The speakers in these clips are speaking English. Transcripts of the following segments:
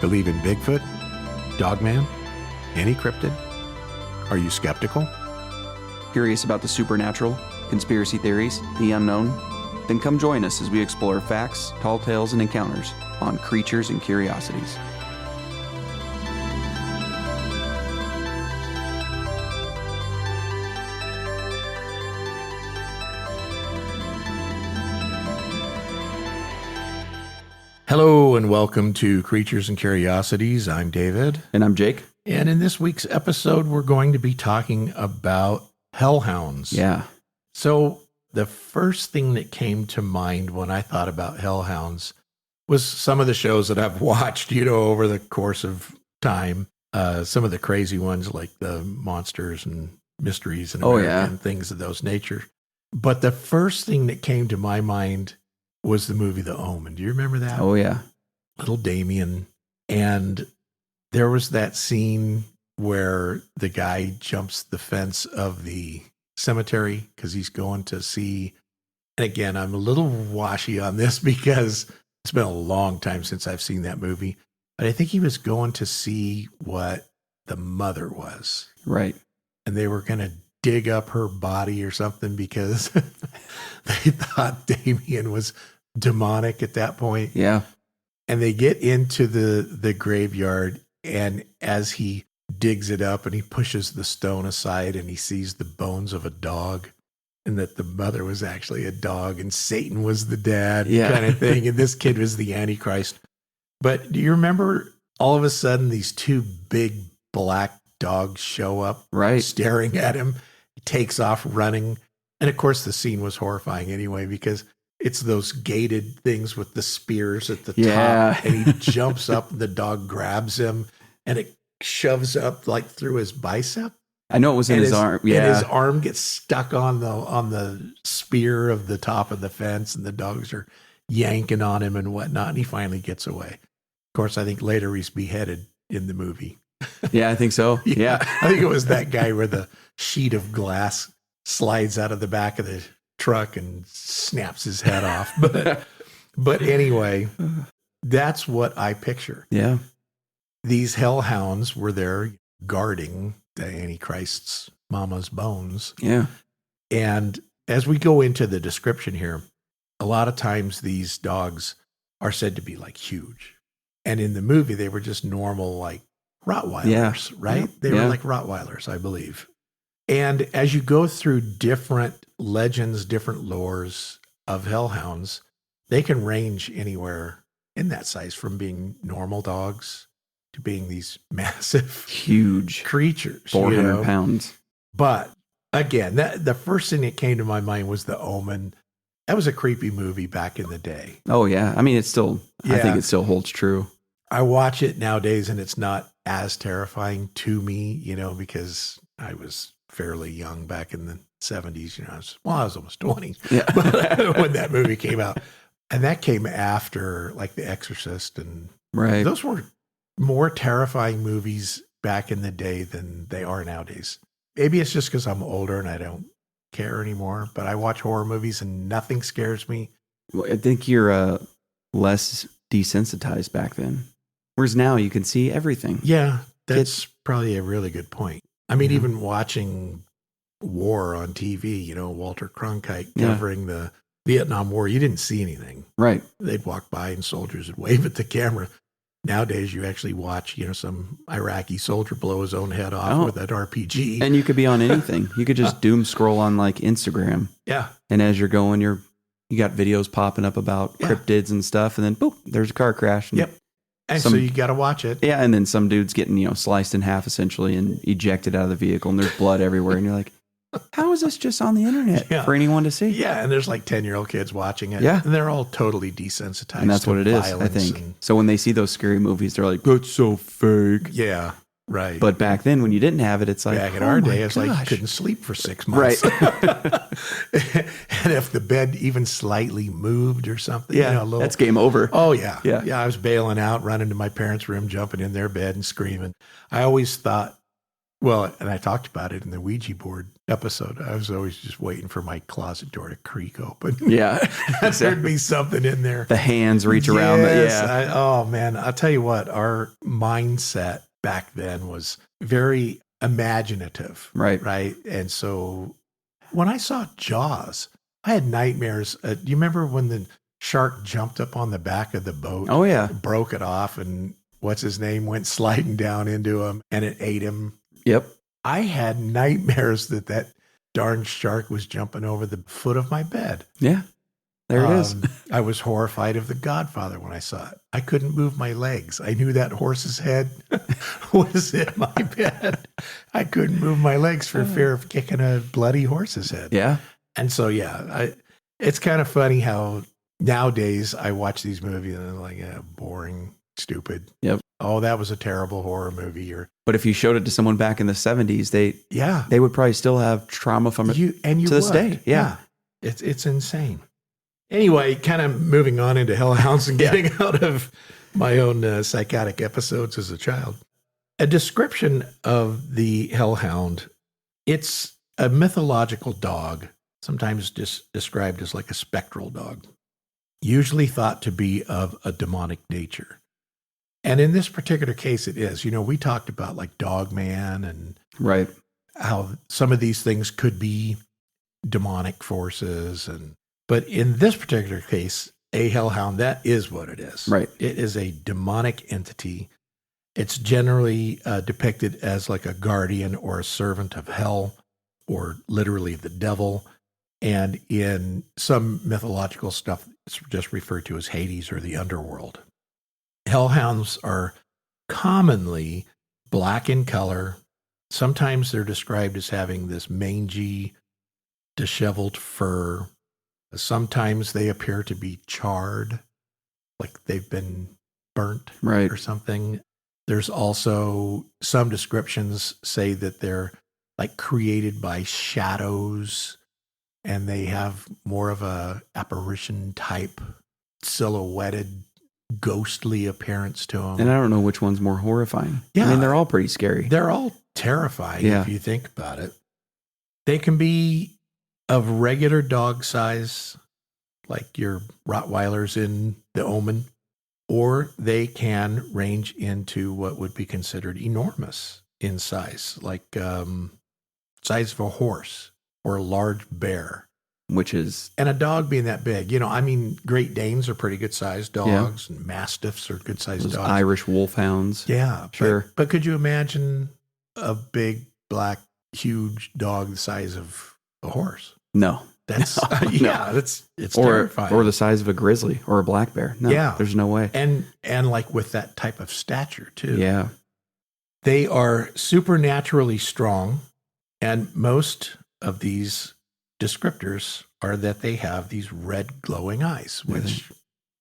Believe in Bigfoot? Dogman? Any cryptid? Are you skeptical? Curious about the supernatural, conspiracy theories, the unknown? Then come join us as we explore facts, tall tales, and encounters on Creatures and Curiosities. Hello and welcome to Creatures and Curiosities. I'm David. And I'm Jake. And in this week's episode, we're going to be talking about hellhounds. Yeah. So the first thing that came to mind when I thought about hellhounds was some of the shows that I've watched, over the course of time. Some of the crazy ones like the Monsters and Mysteries and American things of those nature. But the first thing that came to my mind was the movie The Omen. Do you remember that? Oh, yeah. Little Damien. And there was that scene where the guy jumps the fence of the cemetery because he's going to see. And again, I'm a little washy on this because it's been a long time since I've seen that movie. But I think he was going to see what the mother was. Right. And they were going to dig up her body or something because they thought Damien was demonic at that point. Yeah. And they get into the graveyard, and as he digs it up and he pushes the stone aside and he sees the bones of a dog, and that the mother was actually a dog and Satan was the dad kind of thing. And this kid was the Antichrist. But do you remember all of a sudden these two big black dogs show up staring at him? He takes off running. And of course the scene was horrifying anyway, because it's those gated things with the spears at the top, and he jumps up and the dog grabs him and it shoves up like through his bicep. I know it was in his arm. Yeah. And his arm gets stuck on the spear of the top of the fence, and the dogs are yanking on him and whatnot. And he finally gets away. Of course, I think later he's beheaded in the movie. Yeah, I think so. Yeah. I think it was that guy where the sheet of glass slides out of the back of the truck and snaps his head off. But anyway, that's what I picture. Yeah. These hellhounds were there guarding the Antichrist's mama's bones. Yeah. And as we go into the description here, a lot of times these dogs are said to be like huge. And in the movie, they were just normal, like Rottweilers, right? Yeah. They were like Rottweilers, I believe. And as you go through different legends, different lores of hellhounds, they can range anywhere in that size, from being normal dogs to being these massive, huge creatures, 400 pounds. But again, the first thing that came to my mind was The Omen. That was a creepy movie back in the day. Oh yeah. I mean, I think it still holds true. I watch it nowadays and it's not as terrifying to me, because I was fairly young back in the 70s. I was almost 20 when that movie came out. And that came after like The Exorcist. And those were more terrifying movies back in the day than they are nowadays. Maybe it's just because I'm older and I don't care anymore, but I watch horror movies and nothing scares me. Well, I think you're less desensitized back then. Whereas now you can see everything. Yeah, that's probably a really good point. I mean, even watching war on TV, Walter Cronkite covering the Vietnam War, you didn't see anything. Right. They'd walk by and soldiers would wave at the camera. Nowadays, you actually watch, some Iraqi soldier blow his own head off with an RPG. And you could be on anything. You could just doom scroll on like Instagram. Yeah. And as you're going, you got videos popping up about cryptids and stuff. And then, boop, there's a car crash. And And so you got to watch it. Yeah. And then some dude's getting, sliced in half essentially and ejected out of the vehicle, and there's blood everywhere. And you're like, how is this just on the internet for anyone to see? Yeah. And there's like 10-year-old kids watching it. Yeah. And they're all totally desensitized. And that's what it is, I think. So when they see those scary movies, they're like, that's so fake. Yeah. Right. But back then, when you didn't have it, it's like, back in our day, it's like you couldn't sleep for 6 months. Right. And if the bed even slightly moved or something, that's game over. Oh, yeah. Yeah. I was bailing out, running to my parents' room, jumping in their bed and screaming. I always thought, and I talked about it in the Ouija board episode. I was always just waiting for my closet door to creak open. Yeah. There'd be something in there. The hands reach around. Yes, oh man, I'll tell you what, our mindset back then was very imaginative. Right. Right. And so when I saw Jaws, I had nightmares. Do you remember when the shark jumped up on the back of the boat? Oh, yeah. Broke it off, and what's his name went sliding down into him, and it ate him. Yep. I had nightmares that darn shark was jumping over the foot of my bed. Yeah. There it is. I was horrified of The Godfather when I saw it. I couldn't move my legs. I knew that horse's head was in my bed. I couldn't move my legs for fear of kicking a bloody horse's head. Yeah. And so, it's kind of funny how nowadays I watch these movies and I'm like, boring, stupid. Yep. Oh, that was a terrible horror movie. But if you showed it to someone back in the 70s, they would probably still have trauma from it to this day. Yeah. It's insane. Anyway, kind of moving on into Hellhounds and getting out of my own psychotic episodes as a child. A description of the Hellhound, it's a mythological dog, sometimes just described as like a spectral dog, usually thought to be of a demonic nature. And in this particular case, it is. We talked about like Dogman and right, how some of these things could be demonic forces. But in this particular case, a hellhound, that is what it is. Right. It is a demonic entity. It's generally depicted as like a guardian or a servant of hell, or literally the devil. And in some mythological stuff, it's just referred to as Hades or the underworld. Hellhounds are commonly black in color. Sometimes they're described as having this mangy, disheveled fur. Sometimes they appear to be charred, like they've been burnt or something. There's also some descriptions say that they're like created by shadows, and they have more of a apparition type, silhouetted, ghostly appearance to them. And I don't know which one's more horrifying. Yeah. I mean, they're all pretty scary. They're all terrifying if you think about it. They can be of regular dog size, like your Rottweilers in The Omen, or they can range into what would be considered enormous in size, like size of a horse or a large bear. And a dog being that big, Great Danes are pretty good sized dogs, and Mastiffs are good sized dogs. Irish Wolfhounds. Yeah. Sure. But could you imagine a big, black, huge dog the size of a horse? No. That's it's terrifying. Or the size of a grizzly or a black bear. No, there's no way. And like with that type of stature too. Yeah. They are supernaturally strong, and most of these descriptors are that they have these red glowing eyes, which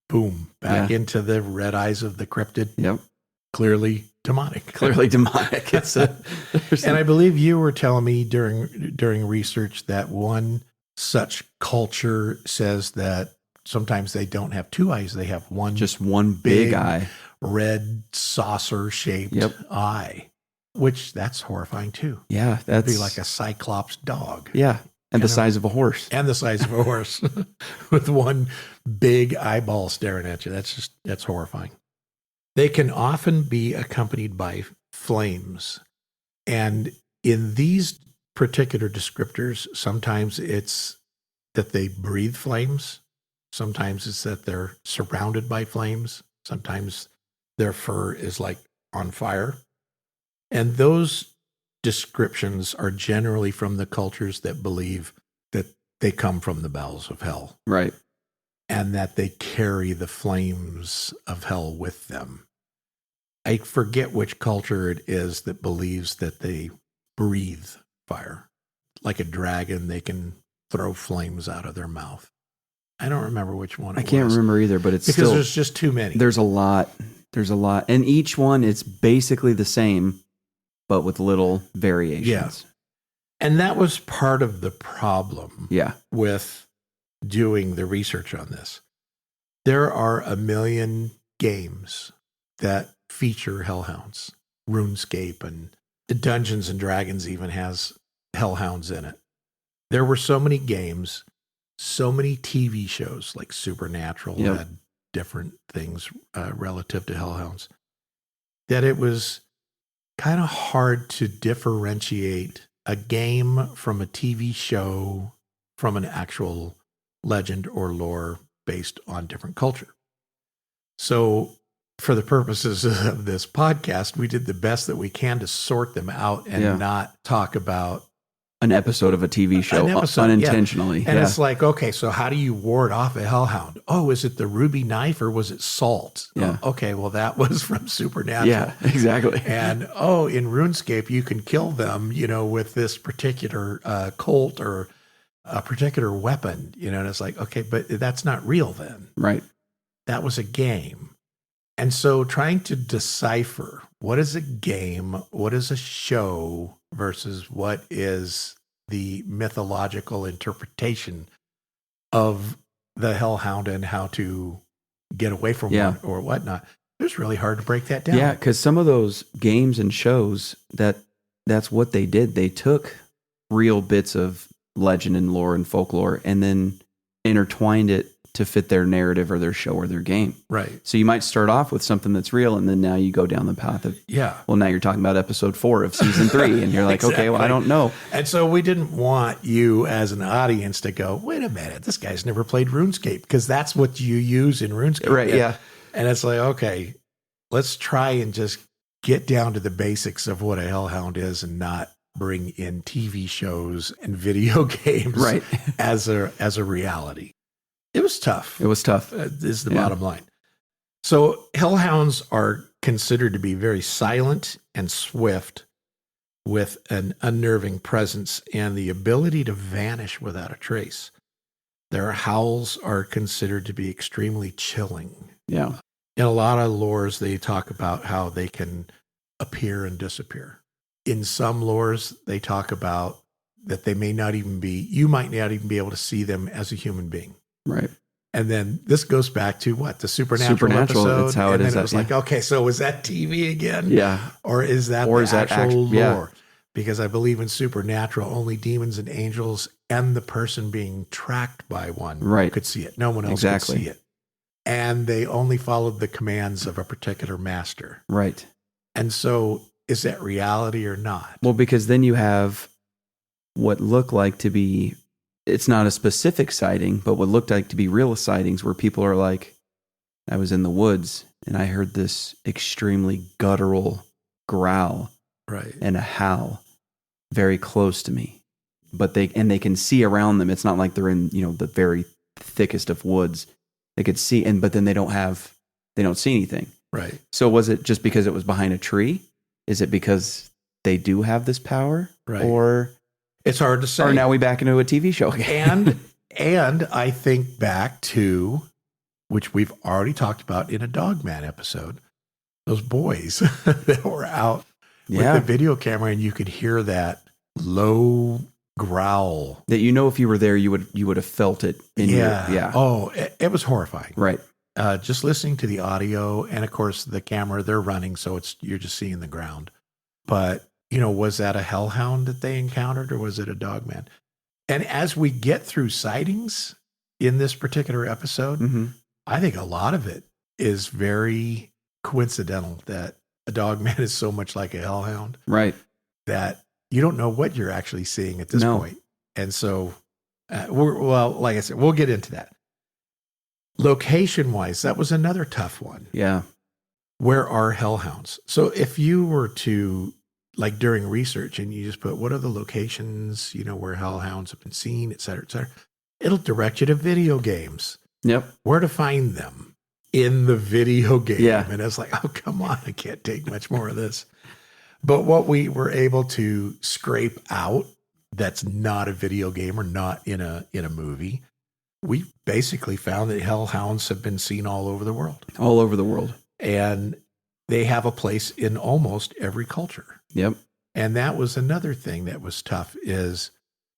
boom, back into the red eyes of the cryptid. Yep. Clearly demonic. And I believe you were telling me during research that one such culture says that sometimes they don't have two eyes, they have just one big eye, red saucer shaped eye, which that's horrifying too. Yeah, that'd be like a cyclops dog. Yeah. And the size of a horse. And the size of a horse with one big eyeball staring at you. That's horrifying. They can often be accompanied by flames. And in these particular descriptors, sometimes it's that they breathe flames. Sometimes it's that they're surrounded by flames. Sometimes their fur is like on fire. And those descriptions are generally from the cultures that believe that they come from the bowels of hell. Right. And that they carry the flames of hell with them. I forget which culture it is that believes that they breathe fire. Like a dragon, they can throw flames out of their mouth. I don't remember which one it was. I can't remember either, but it's because there's just too many. There's a lot. And each one, it's basically the same, but with little variations. Yeah. And that was part of the problem with doing the research on this. There are a million games that feature hellhounds. RuneScape and Dungeons and Dragons even has Hellhounds in it. There were so many games, so many TV shows like Supernatural had different things relative to Hellhounds, that it was kind of hard to differentiate a game from a TV show from an actual legend or lore based on different culture. So for the purposes of this podcast, we did the best that we can to sort them out and not talk about an episode of a TV show unintentionally. And it's like, okay, so how do you ward off a hellhound? Oh, is it the ruby knife or was it salt? Yeah. Oh, okay, well, that was from Supernatural. Yeah, exactly. And, in RuneScape, you can kill them, with this particular Colt or a particular weapon, and it's like, okay, but that's not real then. Right. That was a game. And so trying to decipher what is a game, what is a show versus what is the mythological interpretation of the hellhound and how to get away from one or whatnot. It was really hard to break that down. Yeah, because some of those games and shows, that's what they did. They took real bits of legend and lore and folklore and then intertwined it to fit their narrative or their show or their game. Right. So you might start off with something that's real and then now you go down the path of, well, now you're talking about episode 4 of season 3 and you're like, okay, well, I don't know. And so we didn't want you as an audience to go, wait a minute, this guy's never played RuneScape, because that's what you use in RuneScape. Right, yeah. And it's like, okay, let's try and just get down to the basics of what a hellhound is and not bring in TV shows and video games as a reality. It was tough. It was tough. Is the bottom line. So hellhounds are considered to be very silent and swift, with an unnerving presence and the ability to vanish without a trace. Their howls are considered to be extremely chilling. Yeah. In a lot of lores, they talk about how they can appear and disappear. In some lores, they talk about that you might not even be able to see them as a human being. Right. And then this goes back to what? The Supernatural episode? That's how it is. And then it was like, okay, so was that TV again? Yeah. Or is that actual lore? Because I believe in Supernatural, only demons and angels and the person being tracked by one could see it. No one else could see it. And they only followed the commands of a particular master. Right. And so is that reality or not? Well, because then you have what look like to be, it's not a specific sighting, but what looked like to be real sightings where people are like, I was in the woods and I heard this extremely guttural growl and a howl very close to me. But they can see around them. It's not like they're in, the very thickest of woods. They could see, but then they don't see anything. Right. So was it just because it was behind a tree? Is it because they do have this power? Right. Or it's hard to say. Or now we back into a TV show again. and I think back to, which we've already talked about in a Dogman episode, those boys that were out with the video camera, and you could hear that low growl. That if you were there, you would have felt it in Oh, it was horrifying. Right. Just listening to the audio, and of course the camera, they're running, so you're just seeing the ground. But was that a hellhound that they encountered, or was it a dogman? And as we get through sightings in this particular episode, I think a lot of it is very coincidental that a dogman is so much like a hellhound. Right. That you don't know what you're actually seeing at this point. And so, like I said, we'll get into that. Location-wise, that was another tough one. Yeah. Where are hellhounds? So if you were to, like during research, and you just put, what are the locations, where hellhounds have been seen, et cetera, it'll direct you to video games. Yep. Where to find them in the video game. Yeah. And it's like, oh, come on, I can't take much more of this. But what we were able to scrape out that's not a video game or not in a movie, we basically found that hellhounds have been seen all over the world. All over the world. And they have a place in almost every culture. Yep. And that was another thing that was tough, is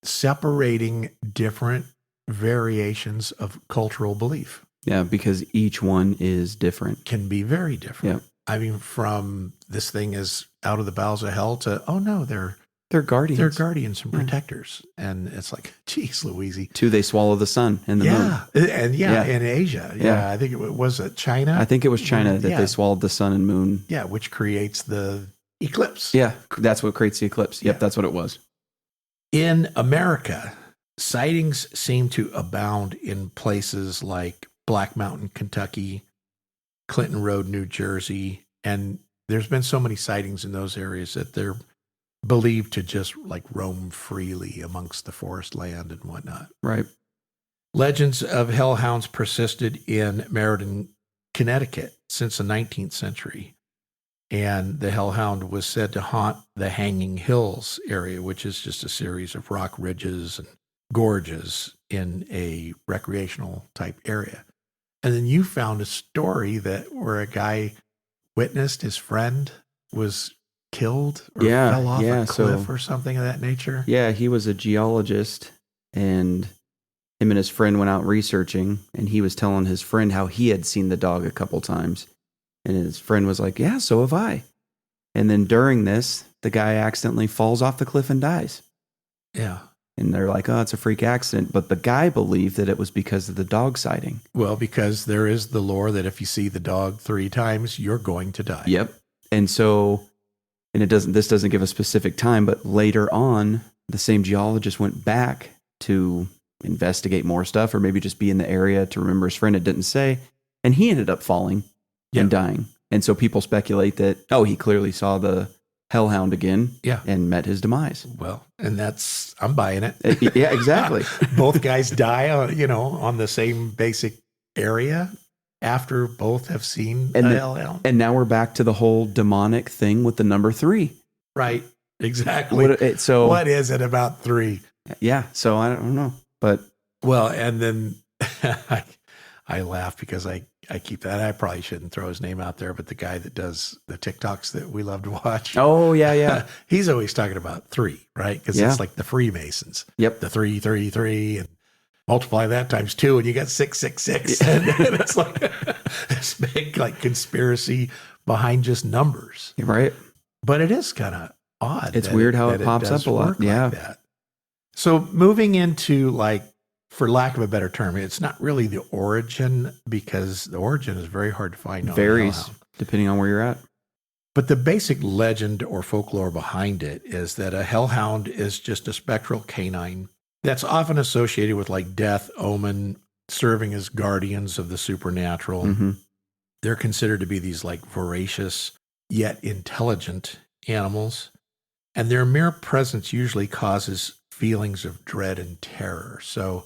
separating different variations of cultural belief. Yeah, because each one is different. Can be very different. Yep. I mean, from this thing is out of the bowels of hell to, oh no, they're They're guardians. They're guardians and protectors. And it's like, geez, Louise. 2, they swallow the sun and the moon. And in Asia. Yeah. I think it was China. I think it was China that they swallowed the sun and moon. Yeah, which creates the eclipse. Yeah, that's what creates the eclipse. Yep, that's what it was. In America, sightings seem to abound in places like Black Mountain, Kentucky, Clinton Road, New Jersey. And there's been so many sightings in those areas that they're believed to just like roam freely amongst the forest land and whatnot. Right. Legends of hellhounds persisted in Meriden, Connecticut since the 19th century. And the hellhound was said to haunt the Hanging Hills area, which is just a series of rock ridges and gorges in a recreational type area. And then you found a story where a guy witnessed his friend was killed or fell off a cliff or something of that nature. Yeah, he was a geologist, and him and his friend went out researching, and he was telling his friend how he had seen the dog a couple times. And his friend was like, yeah, so have I. And then during this, the guy accidentally falls off the cliff and dies. Yeah. And they're like, oh, it's a freak accident. But the guy believed that it was because of the dog sighting. Well, because there is the lore that if you see the dog 3 times, you're going to die. Yep. And so, and this doesn't give a specific time, but later on, the same geologist went back to investigate more stuff, or maybe just be in the area to remember his friend. It didn't say. And he ended up falling and dying. And so people speculate that, he clearly saw the hellhound again and met his demise. Well, and I'm buying it. Yeah, exactly. Both guys die on the same basic area after both have seen a hellhound. And now we're back to the whole demonic thing with the number 3. Right. Exactly. What is it about 3? Yeah. So I don't know, but and then I laugh because I keep that. I probably shouldn't throw his name out there, but the guy that does the TikToks that we love to watch. Oh, yeah. He's always talking about 3, right? Because it's like the Freemasons. Yep. The 333 and multiply that times 2 and you got 666. And it's like this big like conspiracy behind just numbers. Right. But it is kind of odd. It's weird how it pops up a lot. Yeah. Like that. So moving into for lack of a better term, it's not really the origin, because the origin is very hard to find. Varies depending on where you're at. But the basic legend or folklore behind it is that a hellhound is just a spectral canine that's often associated with like death, omen, serving as guardians of the supernatural. Mm-hmm. They're considered to be these like voracious yet intelligent animals, and their mere presence usually causes feelings of dread and terror. So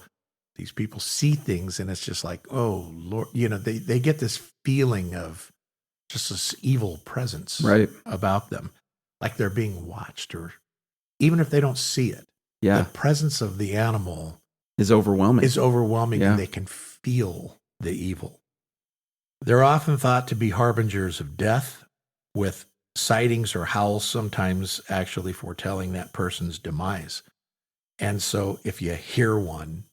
these people see things and it's just like, oh Lord, they get this feeling of just this evil presence about them, like they're being watched, or even if they don't see it. Yeah. The presence of the animal is overwhelming. And they can feel the evil. They're often thought to be harbingers of death, with sightings or howls sometimes actually foretelling that person's demise. And so if you hear one,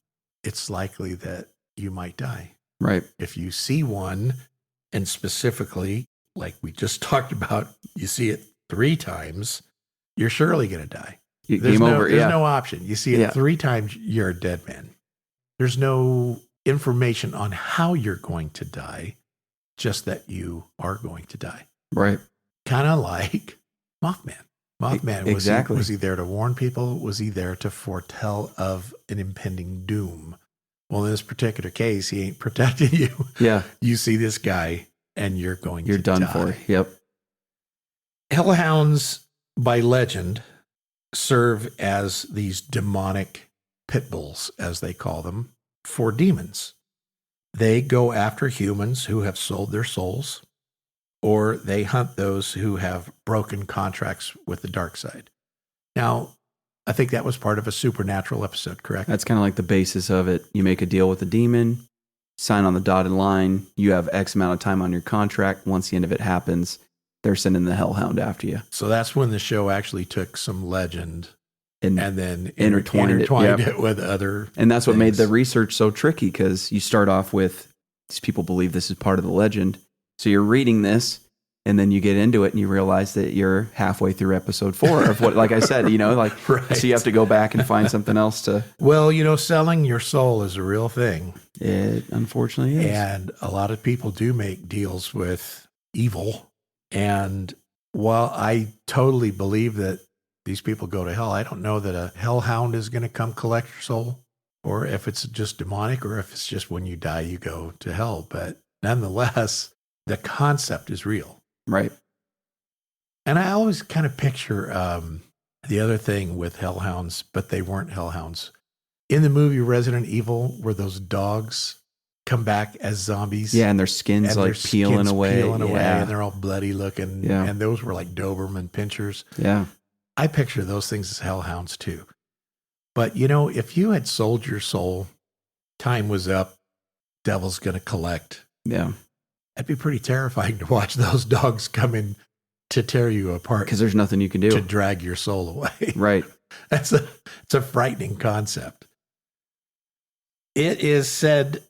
it's likely that you might die. Right. If you see one, and specifically, like we just talked about, you see it 3 times, you're surely going to die. There's no option. You see it 3 times, you're a dead man. There's no information on how you're going to die, just that you are going to die. Right. Kind of like Mothman. Mothman, exactly. Was he there to warn people? Was he there to foretell of an impending doom? Well, in this particular case, he ain't protecting you. Yeah. You see this guy and you're done die. for. Yep. Hellhounds, by legend, serve as these demonic pit bulls, as they call them, for demons. They go after humans who have sold their souls, or they hunt those who have broken contracts with the dark side. Now, I think that was part of a Supernatural episode, correct? That's kind of like the basis of it. You make a deal with a demon, sign on the dotted line, you have X amount of time on your contract. Once the end of it happens, they're sending the hellhound after you. So that's when the show actually took some legend and then intertwined it with other And that's what things. made the research so tricky, because you start off with, these people believe this is part of the legend. So you're reading this, And then you get into it and you realize that you're halfway through episode 4 of what, like I said, like, Right. So you have to go back and find something else to. Well, selling your soul is a real thing. It unfortunately is. And a lot of people do make deals with evil. And while I totally believe that these people go to hell, I don't know that a hellhound is going to come collect your soul, or if it's just demonic, or if it's just when you die, you go to hell. But nonetheless, the concept is real. Right. And I always kind of picture the other thing with hellhounds, but they weren't hellhounds. In the movie Resident Evil, where those dogs come back as zombies. Yeah, and their skin's and like peeling away. And they're all bloody looking. Yeah. And those were like Doberman pinchers. Yeah. I picture those things as hellhounds too. But, if you had sold your soul, time was up, devil's going to collect. Yeah. That'd be pretty terrifying to watch those dogs come in to tear you apart. Because there's nothing you can do. To drag your soul away. Right. It's a frightening concept. It is said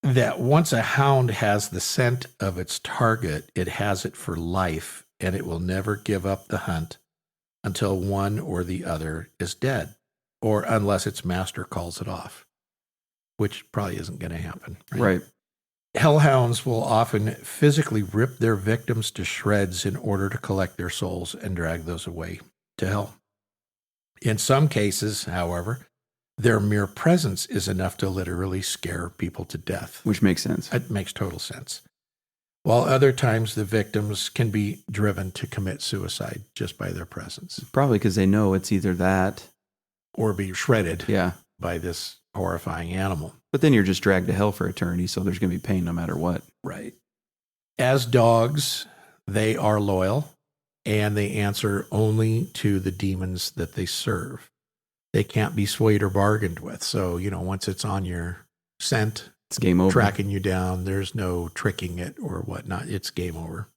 that once a hound has the scent of its target, it has it for life, and it will never give up the hunt until one or the other is dead, or unless its master calls it off, which probably isn't going to happen. Right. Hellhounds will often physically rip their victims to shreds in order to collect their souls and drag those away to hell. In some cases, however, their mere presence is enough to literally scare people to death. Which makes sense. It makes total sense. While other times the victims can be driven to commit suicide just by their presence. Probably because they know it's either that or be shredded yeah. by this horrifying animal. But then you're just dragged to hell for eternity, so there's going to be pain no matter what. Right. As dogs, they are loyal, and they answer only to the demons that they serve. They can't be swayed or bargained with. So, once it's on your scent, it's game over. Tracking you down, there's no tricking it or whatnot. It's game over.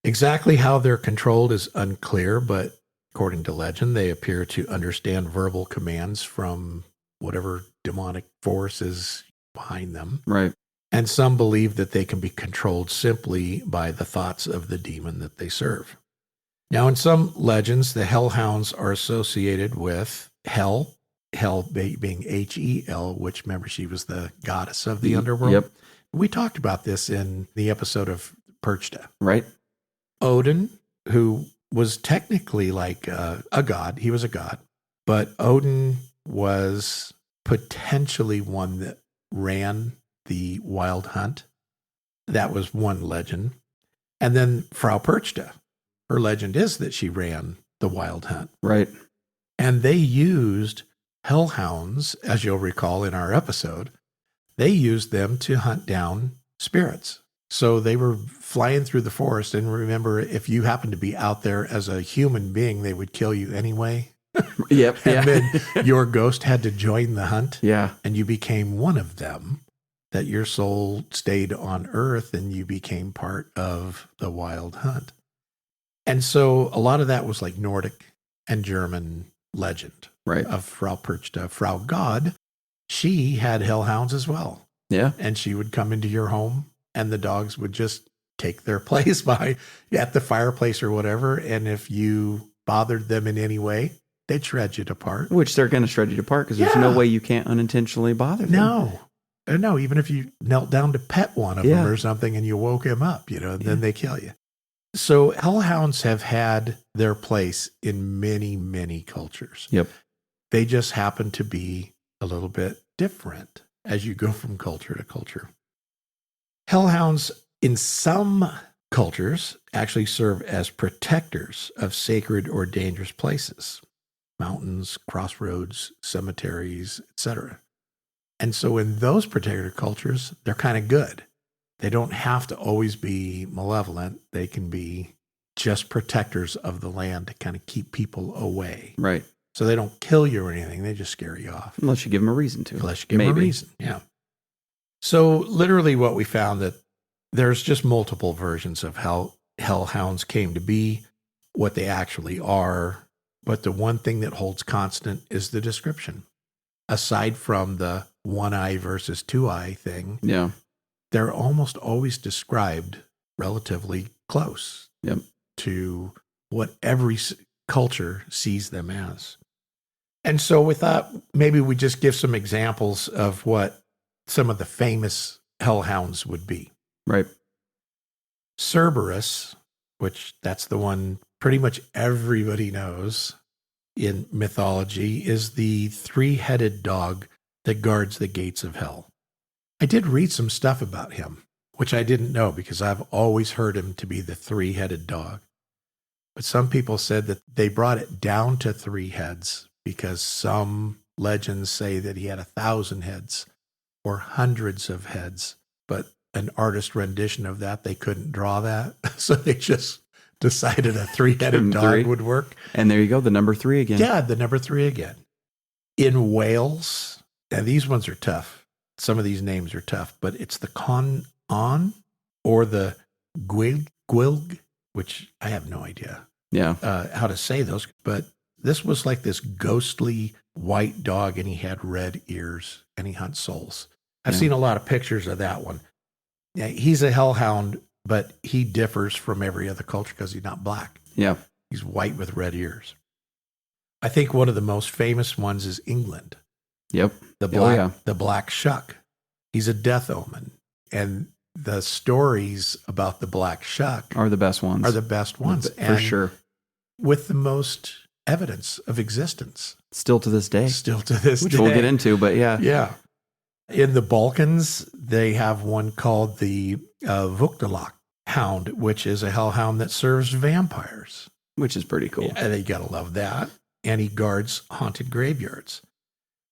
Exactly how they're controlled is unclear, but according to legend, they appear to understand verbal commands from whatever demonic force is behind them. Right. And some believe that they can be controlled simply by the thoughts of the demon that they serve. Now, in some legends, the hellhounds are associated with Hell being Hel, which, remember, she was the goddess of the underworld. Yep. We talked about this in the episode of Perchta. Right. Odin, who was technically like a god. He was a god. But Odin was potentially one that ran the wild hunt. That was one legend. And then Frau Perchta, her legend is that she ran the wild hunt. Right. And they used hellhounds, as you'll recall in our episode, they used them to hunt down spirits. So they were flying through the forest. And remember, if you happened to be out there as a human being, they would kill you anyway. Yep. And then your ghost had to join the hunt. Yeah. And you became one of them, that your soul stayed on earth and you became part of the wild hunt. And so a lot of that was like Nordic and German legend. Right. Of Frau Perchta. Frau God, she had hellhounds as well. Yeah. And she would come into your home and the dogs would just take their place by at the fireplace or whatever. And if you bothered them in any way, they'd shred you apart. Which they're going to shred you apart because there's no way you can't unintentionally bother them. No, even if you knelt down to pet one of them or something and you woke him up, then they kill you. So hellhounds have had their place in many, many cultures. Yep. They just happen to be a little bit different as you go from culture to culture. Hellhounds in some cultures actually serve as protectors of sacred or dangerous places, mountains, crossroads, cemeteries, etc. And so in those particular cultures, they're kind of good. They don't have to always be malevolent. They can be just protectors of the land to kind of keep people away. Right. So they don't kill you or anything. They just scare you off. Unless you give them a reason to. Unless you give them a reason. Yeah. So literally what we found that there's just multiple versions of how hellhounds came to be, what they actually are. But the one thing that holds constant is the description. Aside from the one eye versus two eye thing. Yeah. They're almost always described relatively close Yep. to what every culture sees them as. And so we thought maybe we just give some examples of what some of the famous hellhounds would be. Right. Cerberus, which that's the one pretty much everybody knows in mythology, is the three-headed dog that guards the gates of hell. I did read some stuff about him, which I didn't know because I've always heard him to be the three-headed dog. But some people said that they brought it down to 3 heads because some legends say that he had 1,000 heads or hundreds of heads. But an artist rendition of that, they couldn't draw that. So they just decided a 3-headed dog would work. And there you go, the number 3 again. Yeah, the number 3 again. In Wales, and these ones are tough. Some of these names are tough, but it's the con-on or the gwilg, which I have no idea how to say those. But this was like this ghostly white dog, and he had red ears, and he hunts souls. I've seen a lot of pictures of that one. Yeah, he's a hellhound, but he differs from every other culture because he's not black. Yeah. He's white with red ears. I think one of the most famous ones is England. Yep. The black Shuck. He's a death omen. And the stories about the black Shuck are the best ones. For sure. With the most evidence of existence. Still to this day. Which we'll get into, but yeah. Yeah. In the Balkans, they have one called the Vuktalak hound, which is a hellhound that serves vampires. Which is pretty cool. Yeah, they got to love that. And he guards haunted graveyards.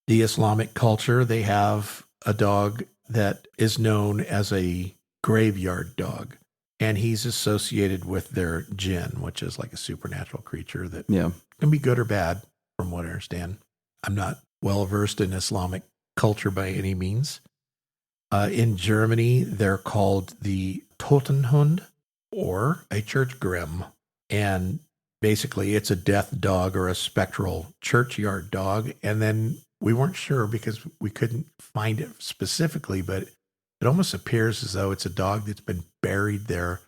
The Islamic culture, they have a dog that is known as a graveyard dog. And he's associated with their jinn, which is like a supernatural creature that can be good or bad, from what I understand. I'm not well versed in Islamic culture by any means. In Germany, they're called the Totenhund or a church grim. And basically, it's a death dog or a spectral churchyard dog. And then we weren't sure because we couldn't find it specifically, but it almost appears as though it's a dog that's been buried there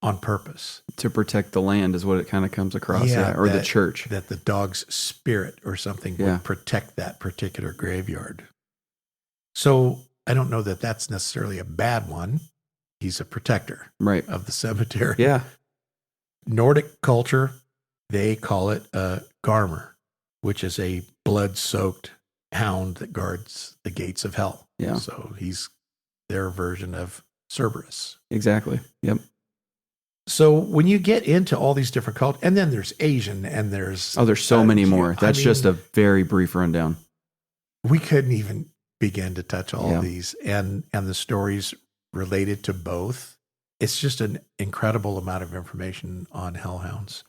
on purpose. To protect the land is what it kind of comes across, or the church. That the dog's spirit or something would protect that particular graveyard. So I don't know that that's necessarily a bad one. He's a protector of the cemetery. Yeah. Nordic culture, they call it a garmer, which is a blood-soaked hound that guards the gates of hell. Yeah. So he's their version of Cerberus. Exactly. Yep. So when you get into all these different cultures, and then there's Asian, and there's so many more. That's just a very brief rundown. We couldn't even begin to touch all of these, and the stories related to both. It's just an incredible amount of information on hellhounds.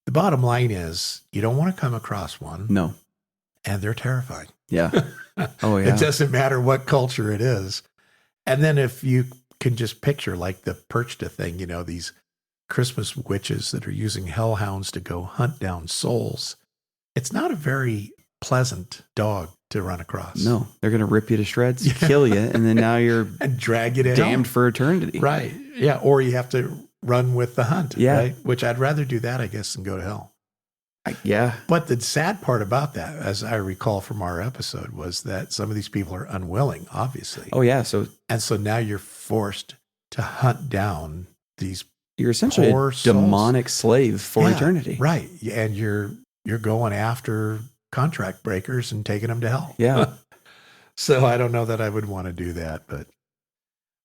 The bottom line is you don't want to come across one. No. And they're terrifying. Yeah. Oh, yeah. It doesn't matter what culture it is. And then if you can just picture like the Perchta thing, these Christmas witches that are using hellhounds to go hunt down souls. It's not a very pleasant dog to run across. No, they're going to rip you to shreds, kill you, and then now you're and drag you to damned hell. For eternity. Right. Yeah. Or you have to run with the hunt. Yeah. Right? Which I'd rather do that, I guess, than go to hell. Yeah. But the sad part about that, as I recall from our episode, was that some of these people are unwilling, obviously. Oh, yeah. So now you're forced to hunt down these You're essentially a demonic slave for eternity. Right. And you're going after contract breakers and taking them to hell. Yeah. So I don't know that I would want to do that, but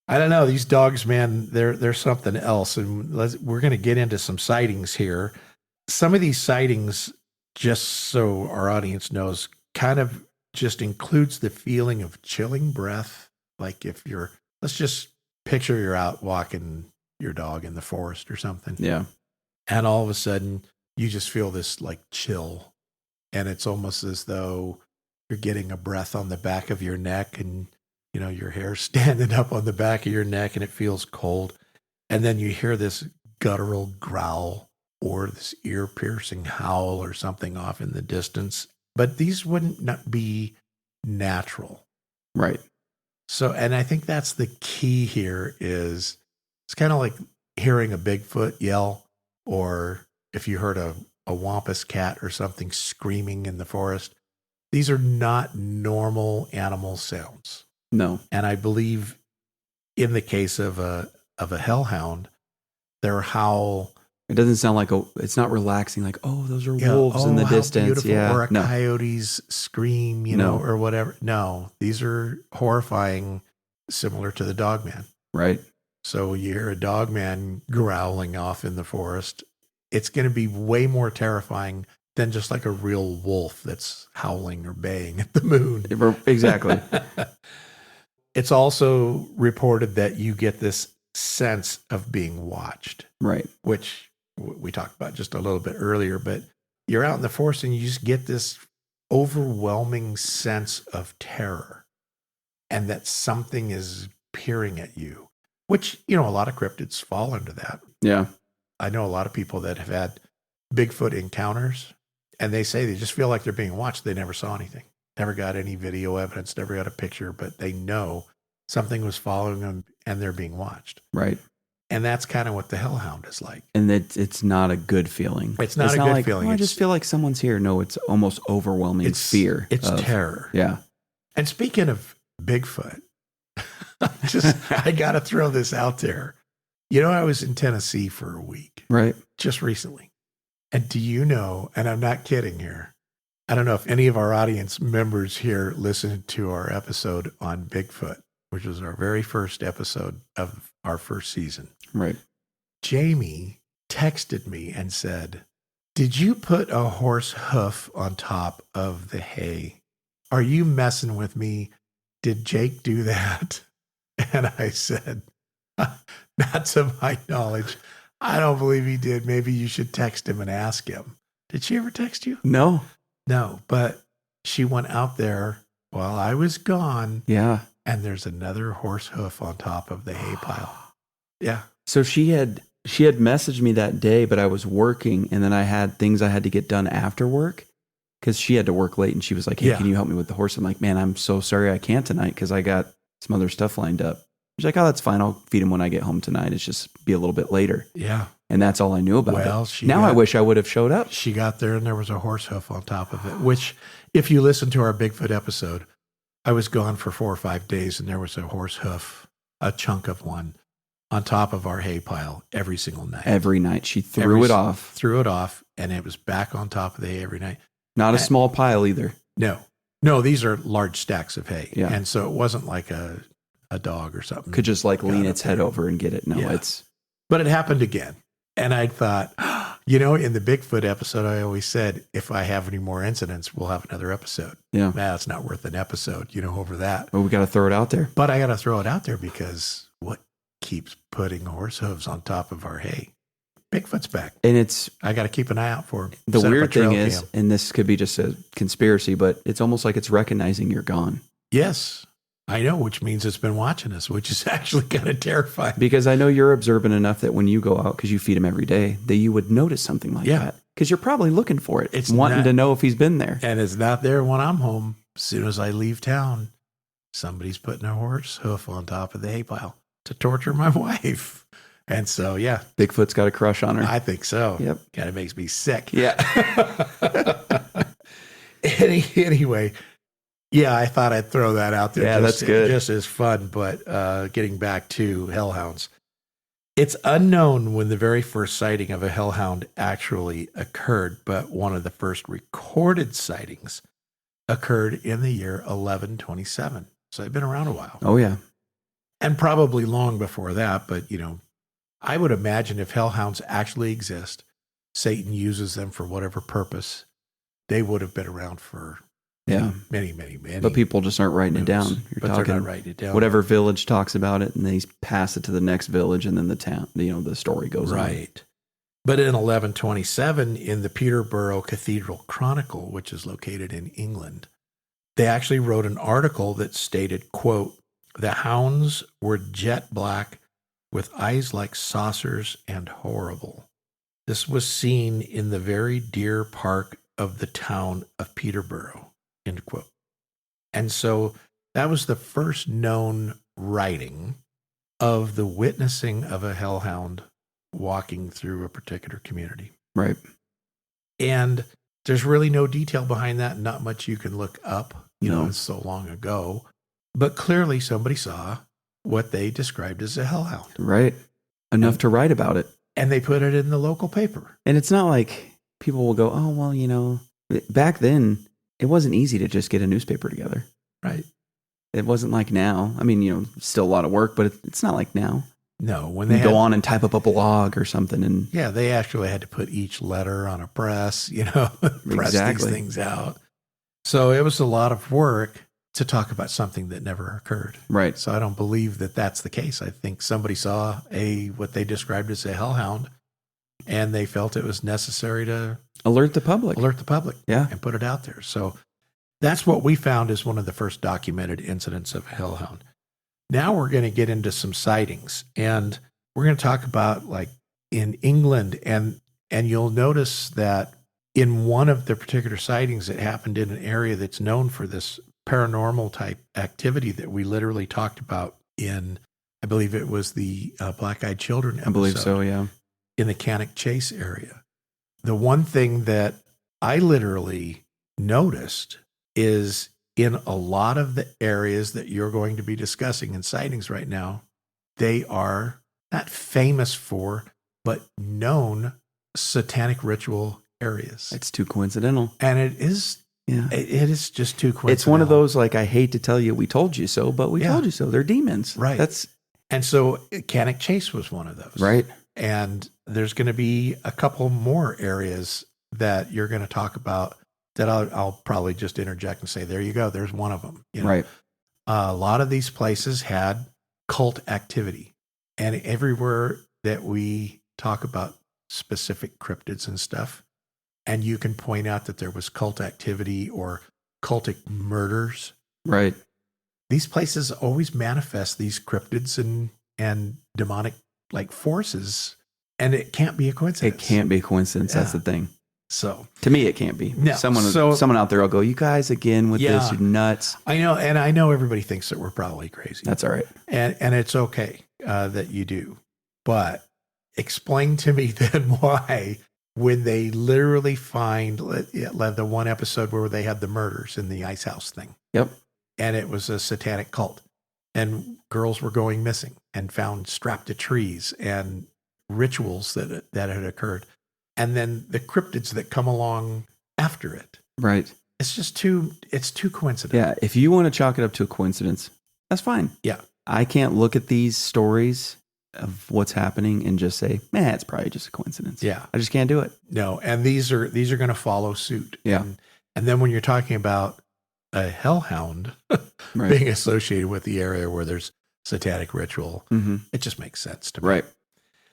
I don't know. These dogs, man, they're something else. And we're going to get into some sightings here. Some of these sightings, just so our audience knows, kind of just includes the feeling of chilling breath. Like let's just picture you're out walking your dog in the forest or something. Yeah. And all of a sudden you just feel this like chill. And it's almost as though you're getting a breath on the back of your neck and, your hair standing up on the back of your neck and it feels cold. And then you hear this guttural growl or this ear-piercing howl or something off in the distance. But these wouldn't not be natural. Right. So, and I think that's the key here is it's kind of like hearing a Bigfoot yell, or if you heard a wampus cat or something screaming in the forest, these are not normal animal sounds. No. And I believe in the case of a hellhound, their howl. It doesn't sound like it's not relaxing, like, oh, those are wolves in the how distance. Beautiful. Yeah. Or a coyote's scream, No. or whatever. No, these are horrifying, similar to the dogman. Right. So you hear a dogman growling off in the forest, it's going to be way more terrifying than just like a real wolf that's howling or baying at the moon. Exactly. It's also reported that you get this sense of being watched. Right. Which we talked about just a little bit earlier, but you're out in the forest and you just get this overwhelming sense of terror and that something is peering at you, which, a lot of cryptids fall into that. Yeah. I know a lot of people that have had Bigfoot encounters, and they say they just feel like they're being watched. They never saw anything, never got any video evidence, never got a picture, but they know something was following them and they're being watched. Right. And that's kind of what the hellhound is like. And it's not a good feeling. It's not a good like, feeling. Oh, I just feel like someone's here. No, it's almost overwhelming fear. It's terror. Yeah. And speaking of Bigfoot, I got to throw this out there. I was in Tennessee for a week. Right. Just recently. And do you know, and I'm not kidding here, I don't know if any of our audience members here listened to our episode on Bigfoot, which was our very first episode of our first season. Right. Jamie texted me and said, "Did you put a horse hoof on top of the hay? Are you messing with me? Did Jake do that?" And I said, "Not to my knowledge. I don't believe he did. Maybe you should text him and ask him." Did she ever text you? No. No, but she went out there while I was gone. Yeah. And there's another horse hoof on top of the hay pile. Yeah. So she had messaged me that day, but I was working, and then I had things I had to get done after work because she had to work late, and she was like, "Hey, can you help me with the horse?" I'm like, "Man, I'm so sorry I can't tonight because I got some other stuff lined up." She's like, "Oh, that's fine. I'll feed him when I get home tonight. It's just be a little bit later." Yeah. And that's all I knew about it. Now I wish I would have showed up. She got there and there was a horse hoof on top of it, which if you listen to our Bigfoot episode, I was gone for 4 or 5 days and there was a horse hoof, a chunk of one on top of our hay pile every single night. Every night. She threw it off, and it was back on top of the hay every night. Not a small pile either. No, these are large stacks of hay. Yeah. And so it wasn't like a dog or something. Could just like lean its head over and get it. No, But it happened again. And I thought, in the Bigfoot episode, I always said, if I have any more incidents, we'll have another episode. Yeah. Nah, it's not worth an episode, over that. Well, we got to throw it out there. But I got to throw it out there because what keeps putting horse hooves on top of our hay? Bigfoot's back. And I got to keep an eye out for him. The weird thing is, and this could be just a conspiracy, but it's almost like it's recognizing you're gone. Yes. I know, which means it's been watching us, which is actually kind of terrifying. Because I know you're observant enough that when you go out, because you feed him every day, that you would notice something like that. Because you're probably looking for it. It's wanting to know if he's been there. And it's not there when I'm home. As soon as I leave town, somebody's putting a horse hoof on top of the hay pile to torture my wife. And so, yeah. Bigfoot's got a crush on her. I think so. Yep. Kind of makes me sick. Yeah. Anyway. Yeah, I thought I'd throw that out there. Yeah, that's good. Just as fun. But getting back to hellhounds, it's unknown when the very first sighting of a hellhound actually occurred, but one of the first recorded sightings occurred in the year 1127. So they've been around a while. Oh, yeah. And probably long before that. But, I would imagine if hellhounds actually exist, Satan uses them for whatever purpose, they would have been around for many. But people just aren't writing it down. They're not writing it down. Whatever village talks about it, and they pass it to the next village, and then the town, the story goes on. Right. But in 1127, in the Peterborough Cathedral Chronicle, which is located in England, they actually wrote an article that stated, quote, "The hounds were jet black with eyes like saucers and horrible. This was seen in the very deer park of the town of Peterborough." End quote. And so that was the first known writing of the witnessing of a hellhound walking through a particular community. Right. And there's really no detail behind that. Not much you can look up. No. It's so long ago. But clearly somebody saw what they described as a hellhound. Right. Enough to write about it. And they put it in the local paper. And it's not like people will go, oh, well, back then it wasn't easy to just get a newspaper together. Right. It wasn't like now. I mean, still a lot of work, but it's not like now. No, when they go on and type up a blog or something. And yeah, they actually had to put each letter on a press, press these things out. So it was a lot of work to talk about something that never occurred. Right. So I don't believe that that's the case. I think somebody saw what they described as a hellhound, and they felt it was necessary to alert the public. Yeah. And put it out there. So that's what we found as one of the first documented incidents of a hellhound. Now we're going to get into some sightings, and we're going to talk about like in England, and you'll notice that in one of the particular sightings that happened in an area that's known for this paranormal type activity that we literally talked about in, I believe it was the Black-Eyed Children episode. I believe so, yeah. In the Cannock Chase area. The one thing that I literally noticed is in a lot of the areas that you're going to be discussing in sightings right now, they are not famous for, but known satanic ritual areas. It's too coincidental. And it is. Yeah. It is just too coincidental. It's one of those, like, I hate to tell you we told you so, but we told you so. They're demons. Right. And so Cannock Chase was one of those. Right. And there's going to be a couple more areas that you're going to talk about that I'll probably just interject and say, there you go. There's one of them. Right. A lot of these places had cult activity, and everywhere that we talk about specific cryptids and stuff, and you can point out that there was cult activity or cultic murders. Right. These places always manifest these cryptids and demonic like forces, and it can't be a coincidence. It can't be a coincidence. Yeah. That's the thing. So to me, it can't be. No. Someone out there will go, you guys again with this, you're nuts. I know. And I know everybody thinks that we're probably crazy. That's all right. And it's okay that you do, but explain to me then why, when they literally find the one episode where they had the murders in the ice house thing. Yep. And it was a satanic cult, and girls were going missing and found strapped to trees, and rituals that had occurred. And then the cryptids that come along after it. Right. It's just too coincidental. Yeah. If you want to chalk it up to a coincidence, that's fine. Yeah. I can't look at these stories of what's happening and just say, man, it's probably just a coincidence. Yeah. I just can't do it. No. And these are going to follow suit. Yeah. And then when you're talking about a hellhound right. being associated with the area where there's satanic ritual, it just makes sense to me. Right.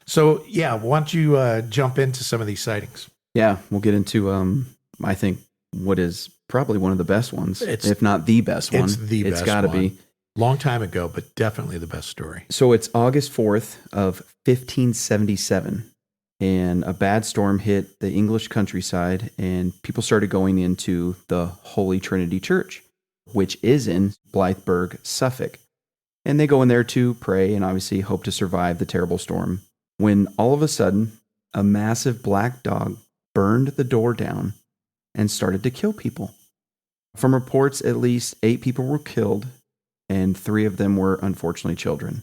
So, yeah, why don't you jump into some of these sightings? Yeah, we'll get into, I think, what is probably one of the best ones, if not the best one. It's got to be. Long time ago, but definitely the best story. So it's August 4th of 1577, and a bad storm hit the English countryside, and people started going into the Holy Trinity Church, which is in Blytheburgh, Suffolk. And they go in there to pray and obviously hope to survive the terrible storm, when all of a sudden, a massive black dog burned the door down and started to kill people. From reports, at least 8 people were killed, and 3 of them were unfortunately children.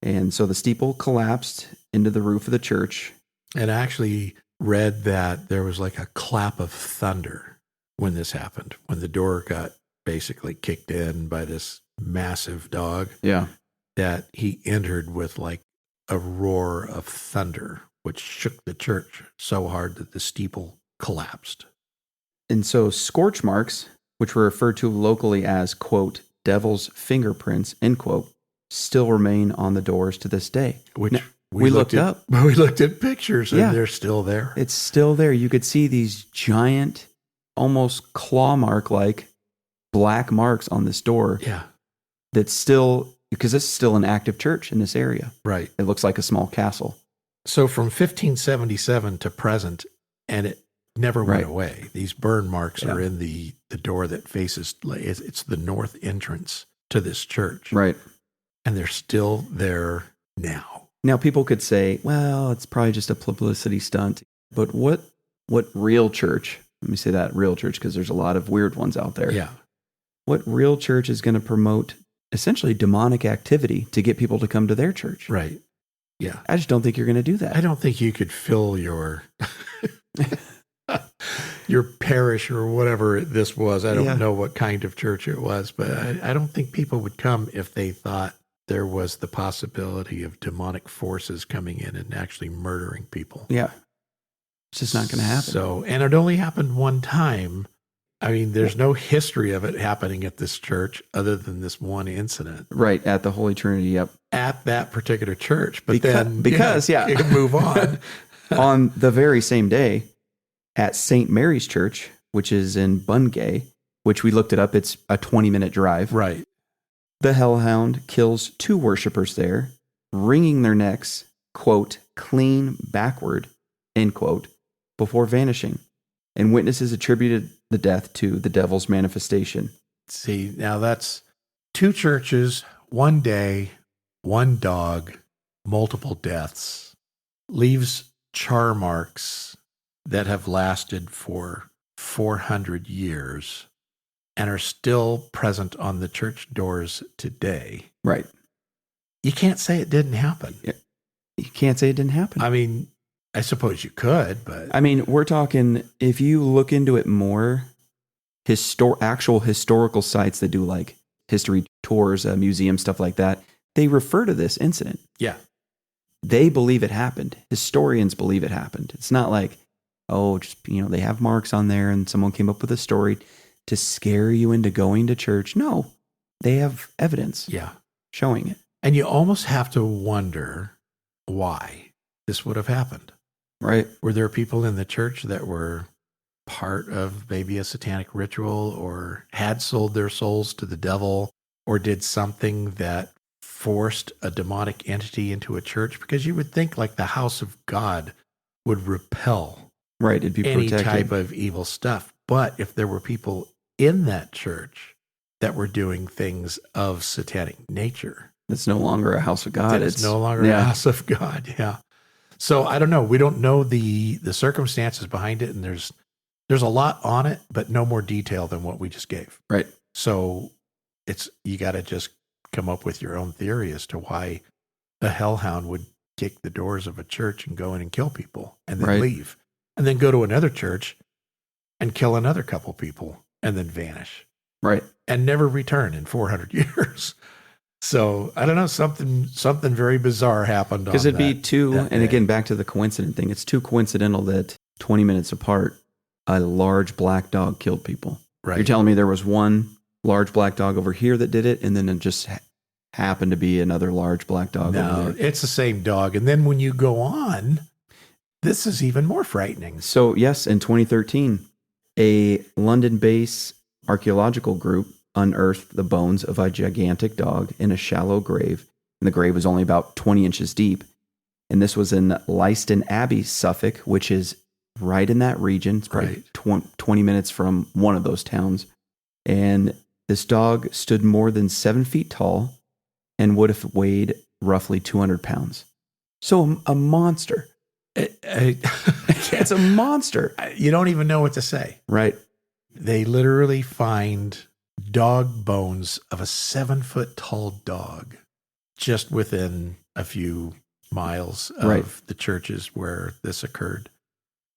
And so the steeple collapsed into the roof of the church. And I actually read that there was like a clap of thunder when this happened, when the door got basically kicked in by this massive dog. Yeah. That he entered with like a roar of thunder, which shook the church so hard that the steeple collapsed. And so scorch marks, which were referred to locally as, quote, devil's fingerprints, end quote, still remain on the doors to this day. Which now, we looked up. We looked at pictures, and they're still there. It's still there. You could see these giant, almost claw mark-like black marks on this door. Yeah. That's still, because this is still an active church in this area. Right. It looks like a small castle. So from 1577 to present, and it never went away. These burn marks are in the door that faces, it's the north entrance to this church. Right. And they're still there now. Now, people could say, well, it's probably just a publicity stunt. But what real church, let me say that, real church, because there's a lot of weird ones out there. Yeah. What real church is going to promote essentially demonic activity to get people to come to their church? Right. Yeah. I just don't think you're going to do that. I don't think you could fill your your parish or whatever this was. I don't know what kind of church it was, but I don't think people would come if they thought there was the possibility of demonic forces coming in and actually murdering people. Yeah. It's just not going to happen. So, and it only happened one time. I mean, there's no history of it happening at this church other than this one incident. Right, at the Holy Trinity, yep. At that particular church. But because you can move on. On the very same day, at St. Mary's Church, which is in Bungay, which we looked it up, it's a 20-minute drive. Right. The hellhound kills 2 worshipers there, wringing their necks, quote, clean backward, end quote, before vanishing. And witnesses attributed the death to the devil's manifestation. See, now that's 2 churches, 1 day, 1 dog, multiple deaths, leaves char marks that have lasted for 400 years and are still present on the church doors today. Right. You can't say it didn't happen. You can't say it didn't happen. I mean, I suppose you could, but... I mean, we're talking, if you look into it more, actual historical sites that do like history tours, museums, stuff like that, they refer to this incident. Yeah. They believe it happened. Historians believe it happened. It's not like, oh, just, they have marks on there and someone came up with a story to scare you into going to church. No, they have evidence showing it. And you almost have to wonder why this would have happened. Right. Were there people in the church that were part of maybe a satanic ritual or had sold their souls to the devil or did something that forced a demonic entity into a church? Because you would think like the house of God would repel it'd be any protected. type of evil stuff. But if there were people in that church that were doing things of satanic nature, it's no longer a house of God. It's no longer a house of God. Yeah. So I don't know. We don't know the circumstances behind it, and there's a lot on it, but no more detail than what we just gave. Right. So you got to just come up with your own theory as to why a hellhound would kick the doors of a church and go in and kill people and then leave, and then go to another church and kill another couple people and then vanish. Right. And never return in 400 years. So I don't know, something very bizarre happened. Because it'd be and again, back to the coincident thing, it's too coincidental that 20 minutes apart, a large black dog killed people. Right. You're telling me there was one large black dog over here that did it, and then it just happened to be another large black dog over there. It's the same dog. And then when you go on, this is even more frightening. So yes, in 2013, a London-based archaeological group unearthed the bones of a gigantic dog in a shallow grave, and the grave was only about 20 inches deep. And this was in Leiston Abbey, Suffolk, which is right in that region. It's probably 20 minutes from one of those towns. And this dog stood more than 7 feet tall and would have weighed roughly 200 pounds. So a monster. It's a monster. You don't even know what to say. Right. They literally find dog bones of a 7-foot tall dog just within a few miles of the churches where this occurred.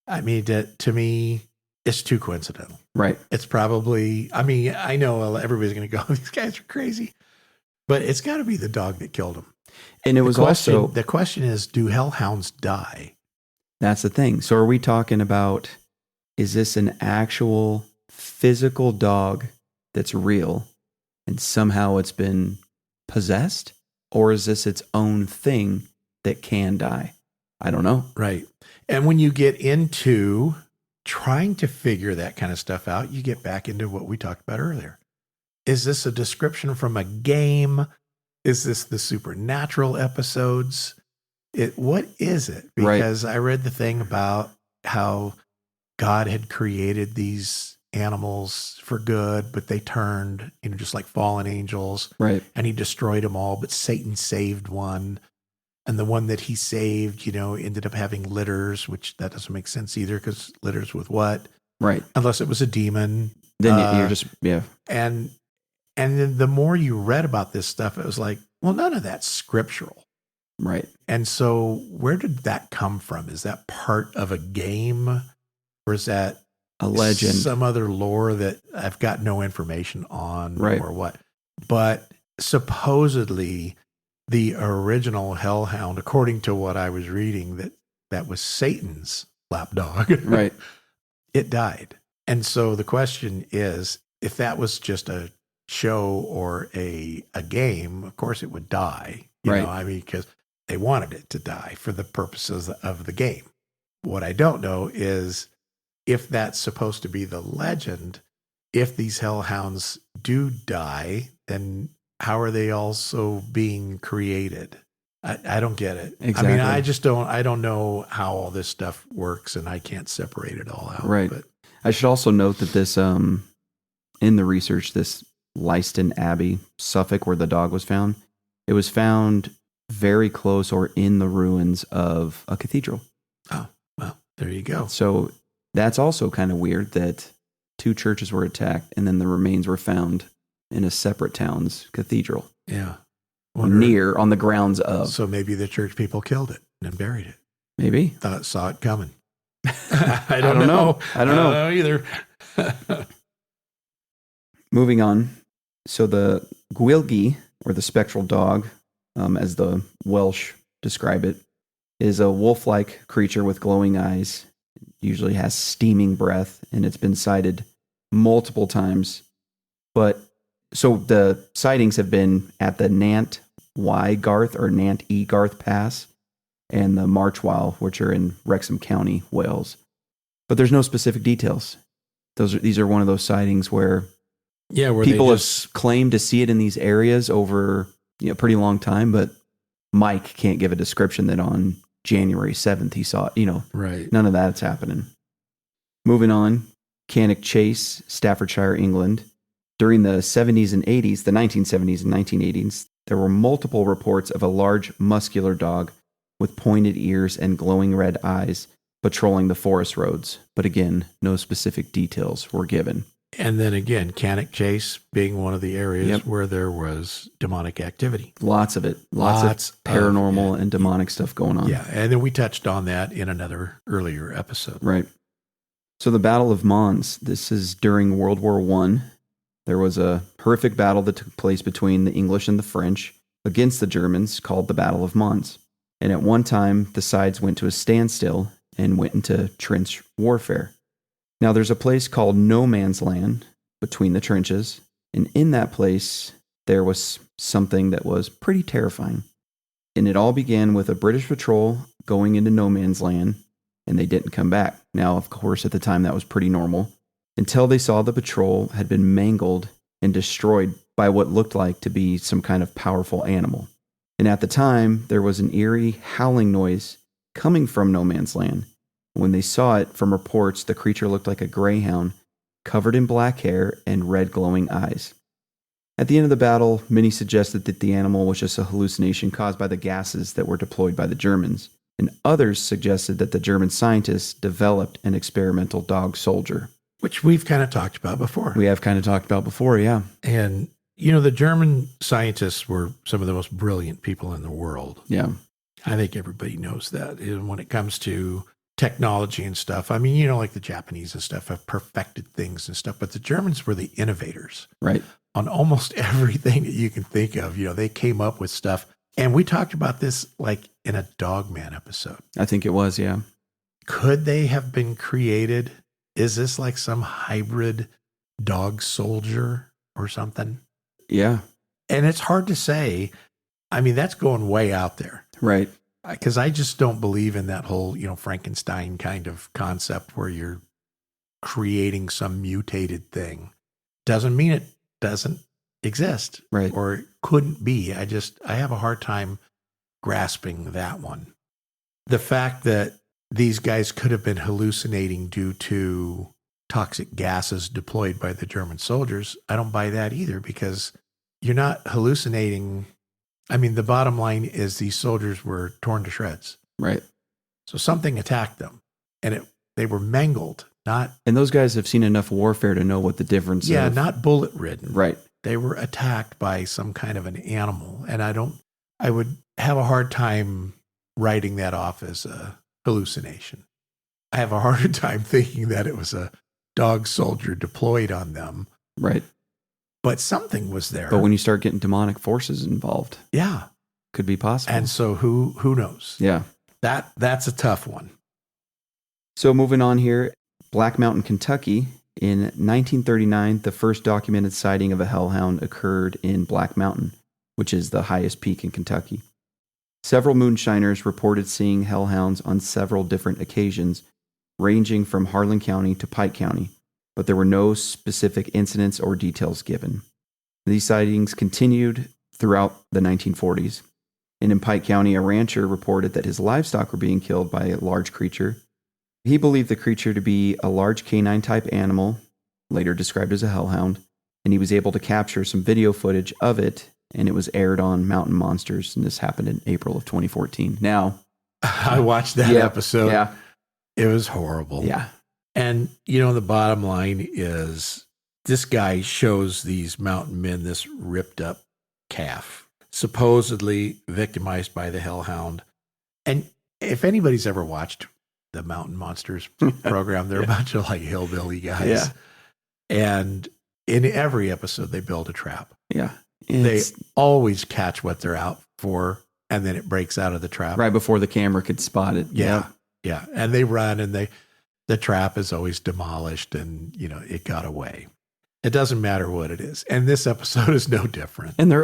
I mean, to me, it's too coincidental. Right. It's probably, I know everybody's going to go, these guys are crazy, but it's got to be the dog that killed him. And it was the question is, do hellhounds die? That's the thing. So are we talking about, is this an actual physical dog that's real and somehow it's been possessed? Or is this its own thing that can die? I don't know. Right. And when you get into trying to figure that kind of stuff out, you get back into what we talked about earlier. Is this a description from a game? Is this the supernatural episodes? What is it? Because I read the thing about how God had created these animals for good, but they turned, just like fallen angels. Right. And he destroyed them all, but Satan saved one. And the one that he saved, ended up having litters, which that doesn't make sense either, because litters with what? Right. Unless it was a demon. Then you're just, yeah. And then the more you read about this stuff, it was like, well, none of that's scriptural. Right. And so where did that come from? Is that part of a game? Or is that a legend? Some other lore that I've got no information on, right, or what? But supposedly the original hellhound, according to what I was reading, that was Satan's lapdog. Right. It died. And so the question is, if that was just a show or a game, of course it would die. Right. Because they wanted it to die for the purposes of the game. What I don't know is if that's supposed to be the legend, if these hellhounds do die, then how are they also being created? I don't get it. Exactly. I don't know how all this stuff works, and I can't separate it all out. Right. But I should also note that this, in the research, this Leiston Abbey, Suffolk, where the dog was found, it was found very close or in the ruins of a cathedral. Oh, well, there you go. So that's also kind of weird that 2 churches were attacked and then the remains were found in a separate town's cathedral. Yeah. Near on the grounds of. So maybe the church people killed it and buried it. Maybe. Saw it coming. I don't know. I don't know either. Moving on. So the Gwilgi, or the spectral dog, as the Welsh describe it, is a wolf-like creature with glowing eyes. Usually has steaming breath, and it's been sighted multiple times. But so the sightings have been at the Nant Y Garth or Nant E Garth Pass and the Marchwile, which are in Wrexham County, Wales. But there's no specific details. These are one of those sightings where people have claimed to see it in these areas over a pretty long time, but Mike can't give a description that on January 7th he saw it. Right. None of that's happening. Moving on, Cannock Chase, Staffordshire, England. During the 70s and 80s, the 1970s and 1980s, there were multiple reports of a large muscular dog with pointed ears and glowing red eyes patrolling the forest roads. But again, no specific details were given. And then again, Cannock Chase being one of the areas where there was demonic activity. Lots of it. Lots of paranormal and demonic stuff going on. Yeah, and then we touched on that in another earlier episode. Right. So the Battle of Mons, this is during World War I. There was a horrific battle that took place between the English and the French against the Germans called the Battle of Mons. And at one time, the sides went to a standstill and went into trench warfare. Now, there's a place called No Man's Land between the trenches, and in that place, there was something that was pretty terrifying. And it all began with a British patrol going into No Man's Land, and they didn't come back. Now, of course, at the time, that was pretty normal, until they saw the patrol had been mangled and destroyed by what looked like to be some kind of powerful animal. And at the time, there was an eerie howling noise coming from No Man's Land. When they saw it from reports, the creature looked like a greyhound covered in black hair and red glowing eyes. At the end of the battle, many suggested that the animal was just a hallucination caused by the gases that were deployed by the Germans, and others suggested that the German scientists developed an experimental dog soldier. Which we've kind of talked about before. We have kind of talked about before, yeah. And, the German scientists were some of the most brilliant people in the world. Yeah. I think everybody knows that. And when it comes to technology and stuff, like the Japanese and stuff have perfected things and stuff, but the Germans were the innovators. Right. On almost everything that you can think of. They came up with stuff. And we talked about this like in a Dogman episode. I think it was, yeah. Could they have been created? Is this like some hybrid dog soldier or something? Yeah. And it's hard to say. That's going way out there. Right. Because I just don't believe in that whole, Frankenstein kind of concept where you're creating some mutated thing. Doesn't mean it doesn't exist. Right. Or it couldn't be. I have a hard time grasping that one. The fact that these guys could have been hallucinating due to toxic gases deployed by the German soldiers, I don't buy that either, because you're not hallucinating I mean, the bottom line is these soldiers were torn to shreds. Right. So something attacked them, and they were mangled, not... And those guys have seen enough warfare to know what the difference is. Yeah, not bullet-ridden. Right. They were attacked by some kind of an animal, and I would have a hard time writing that off as a hallucination. I have a harder time thinking that it was a dog soldier deployed on them. Right. But something was there. But when you start getting demonic forces involved, yeah, could be possible. and so who knows? Yeah. That's a tough one. So moving on here, Black Mountain, Kentucky. In 1939, the first documented sighting of a hellhound occurred in Black Mountain, which is the highest peak in Kentucky. Several moonshiners reported seeing hellhounds on several different occasions, ranging from Harlan County to Pike County, but there were no specific incidents or details given. These sightings continued throughout the 1940s. And in Pike County, a rancher reported that his livestock were being killed by a large creature. He believed the creature to be a large canine-type animal, later described as a hellhound, and he was able to capture some video footage of it, and it was aired on Mountain Monsters, and this happened in April of 2014. Now, I watched that episode. Yeah. It was horrible. Yeah. And, the bottom line is this guy shows these mountain men this ripped up calf, supposedly victimized by the hellhound. And if anybody's ever watched the Mountain Monsters program, they're a bunch of like hillbilly guys. Yeah. And in every episode, they build a trap. Yeah. They always catch what they're out for, and then it breaks out of the trap. Right before the camera could spot it. Yeah. Yeah. And they run, and the trap is always demolished, and, it got away. It doesn't matter what it is. And this episode is no different. And they're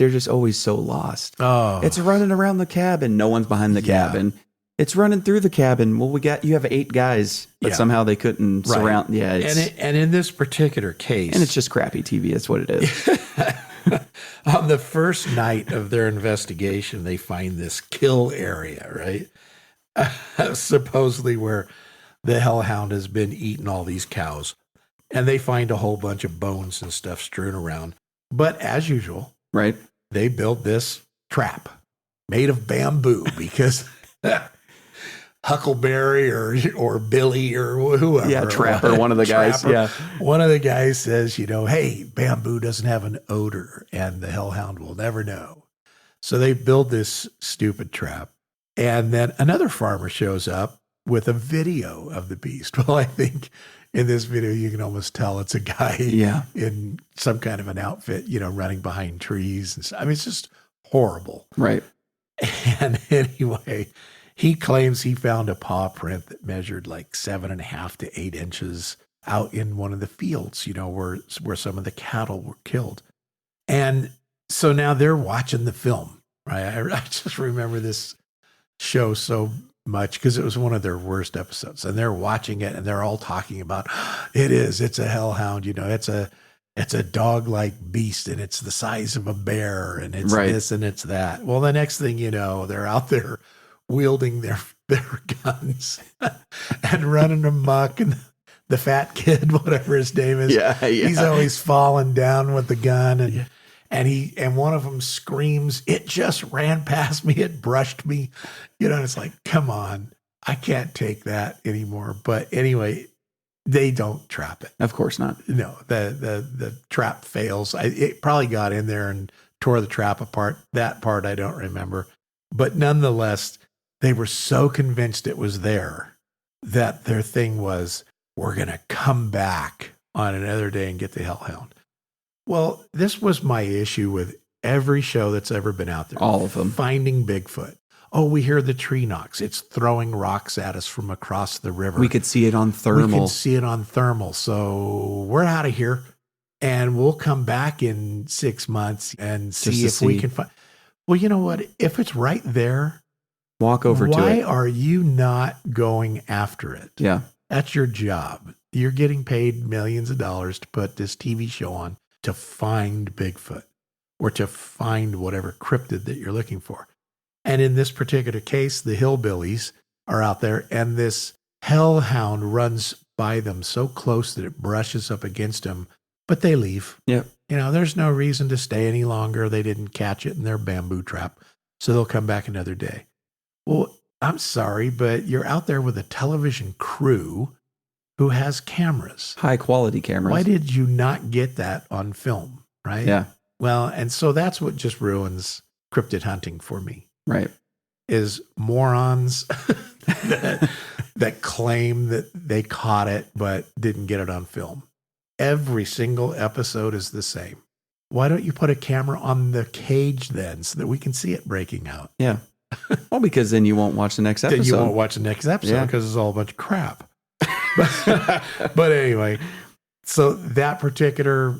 just always so lost. Oh. It's running around the cabin. No one's behind the cabin. It's running through the cabin. Well, you have 8 guys, but somehow they couldn't surround. Yeah. And in this particular case. And it's just crappy TV. That's what it is. On the first night of their investigation, they find this kill area, right? Supposedly where the hellhound has been eating all these cows. And they find a whole bunch of bones and stuff strewn around. But as usual, right, they build this trap made of bamboo because Huckleberry or Billy or whoever. Yeah, Trapper, one of the guys. Yeah. One of the guys says, hey, bamboo doesn't have an odor, and the hellhound will never know. So they build this stupid trap. And then another farmer shows up with a video of the beast. Well, I think in this video, you can almost tell it's a guy in some kind of an outfit, running behind trees. And stuff. I mean, it's just horrible. Right. And anyway, he claims he found a paw print that measured like 7.5 to 8 inches out in one of the fields, where some of the cattle were killed. And so now they're watching the film, right? I just remember this show so much because it was one of their worst episodes, and they're watching it and they're all talking about it's a hellhound, it's a dog-like beast, and it's the size of a bear, and it's this and it's that. Well, the next thing you know, they're out there wielding their guns and running amok, and the fat kid, whatever his name is, he's always falling down with the gun, and one of them screams, "It just ran past me, it brushed me," and it's like, come on, I can't take that anymore. But anyway, they don't trap it. Of course not. No, the trap fails. It probably got in there and tore the trap apart. That part I don't remember. But nonetheless, they were so convinced it was there that their thing was, we're going to come back on another day and get the hellhound. Well, this was my issue with every show that's ever been out there. All of them. Finding Bigfoot. Oh, we hear the tree knocks. It's throwing rocks at us from across the river. We could see it on thermal. So we're out of here, and we'll come back in 6 months and see if we can find. Well, you know what? If it's right there, walk over to it. Why are you not going after it? Yeah. That's your job. You're getting paid millions of dollars to put this TV show on to find Bigfoot or to find whatever cryptid that you're looking for. And in this particular case, the hillbillies are out there, and this hellhound runs by them so close that it brushes up against them but they leave. Yep. There's no reason to stay any longer. They didn't catch it in their bamboo trap, so they'll come back another day. Well, I'm sorry, but you're out there with a television crew who has cameras. High quality cameras. Why did you not get that on film, right? Yeah. Well, and so that's what just ruins cryptid hunting for me. Right. Is morons that claim that they caught it but didn't get it on film. Every single episode is the same. Why don't you put a camera on the cage then so that we can see it breaking out? Yeah. Well, because then you won't watch the next episode. Then you won't watch the next episode because it's all a bunch of crap. But anyway, so that particular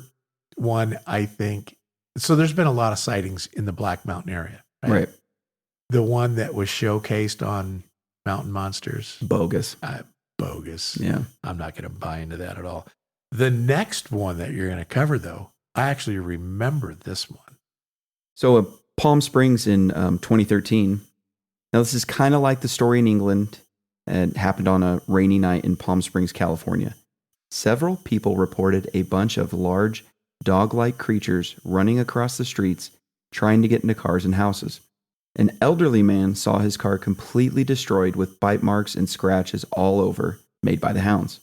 one, I think, so there's been a lot of sightings in the Black Mountain area. Right. The one that was showcased on Mountain Monsters. Bogus. Bogus. Yeah. I'm not going to buy into that at all. The next one that you're going to cover, though, I actually remember this one. So Palm Springs in 2013. Now, this is kind of like the story in England and happened on a rainy night in Palm Springs, California. Several people reported a bunch of large dog-like creatures running across the streets trying to get into cars and houses. An elderly man saw his car completely destroyed with bite marks and scratches all over, made by the hounds.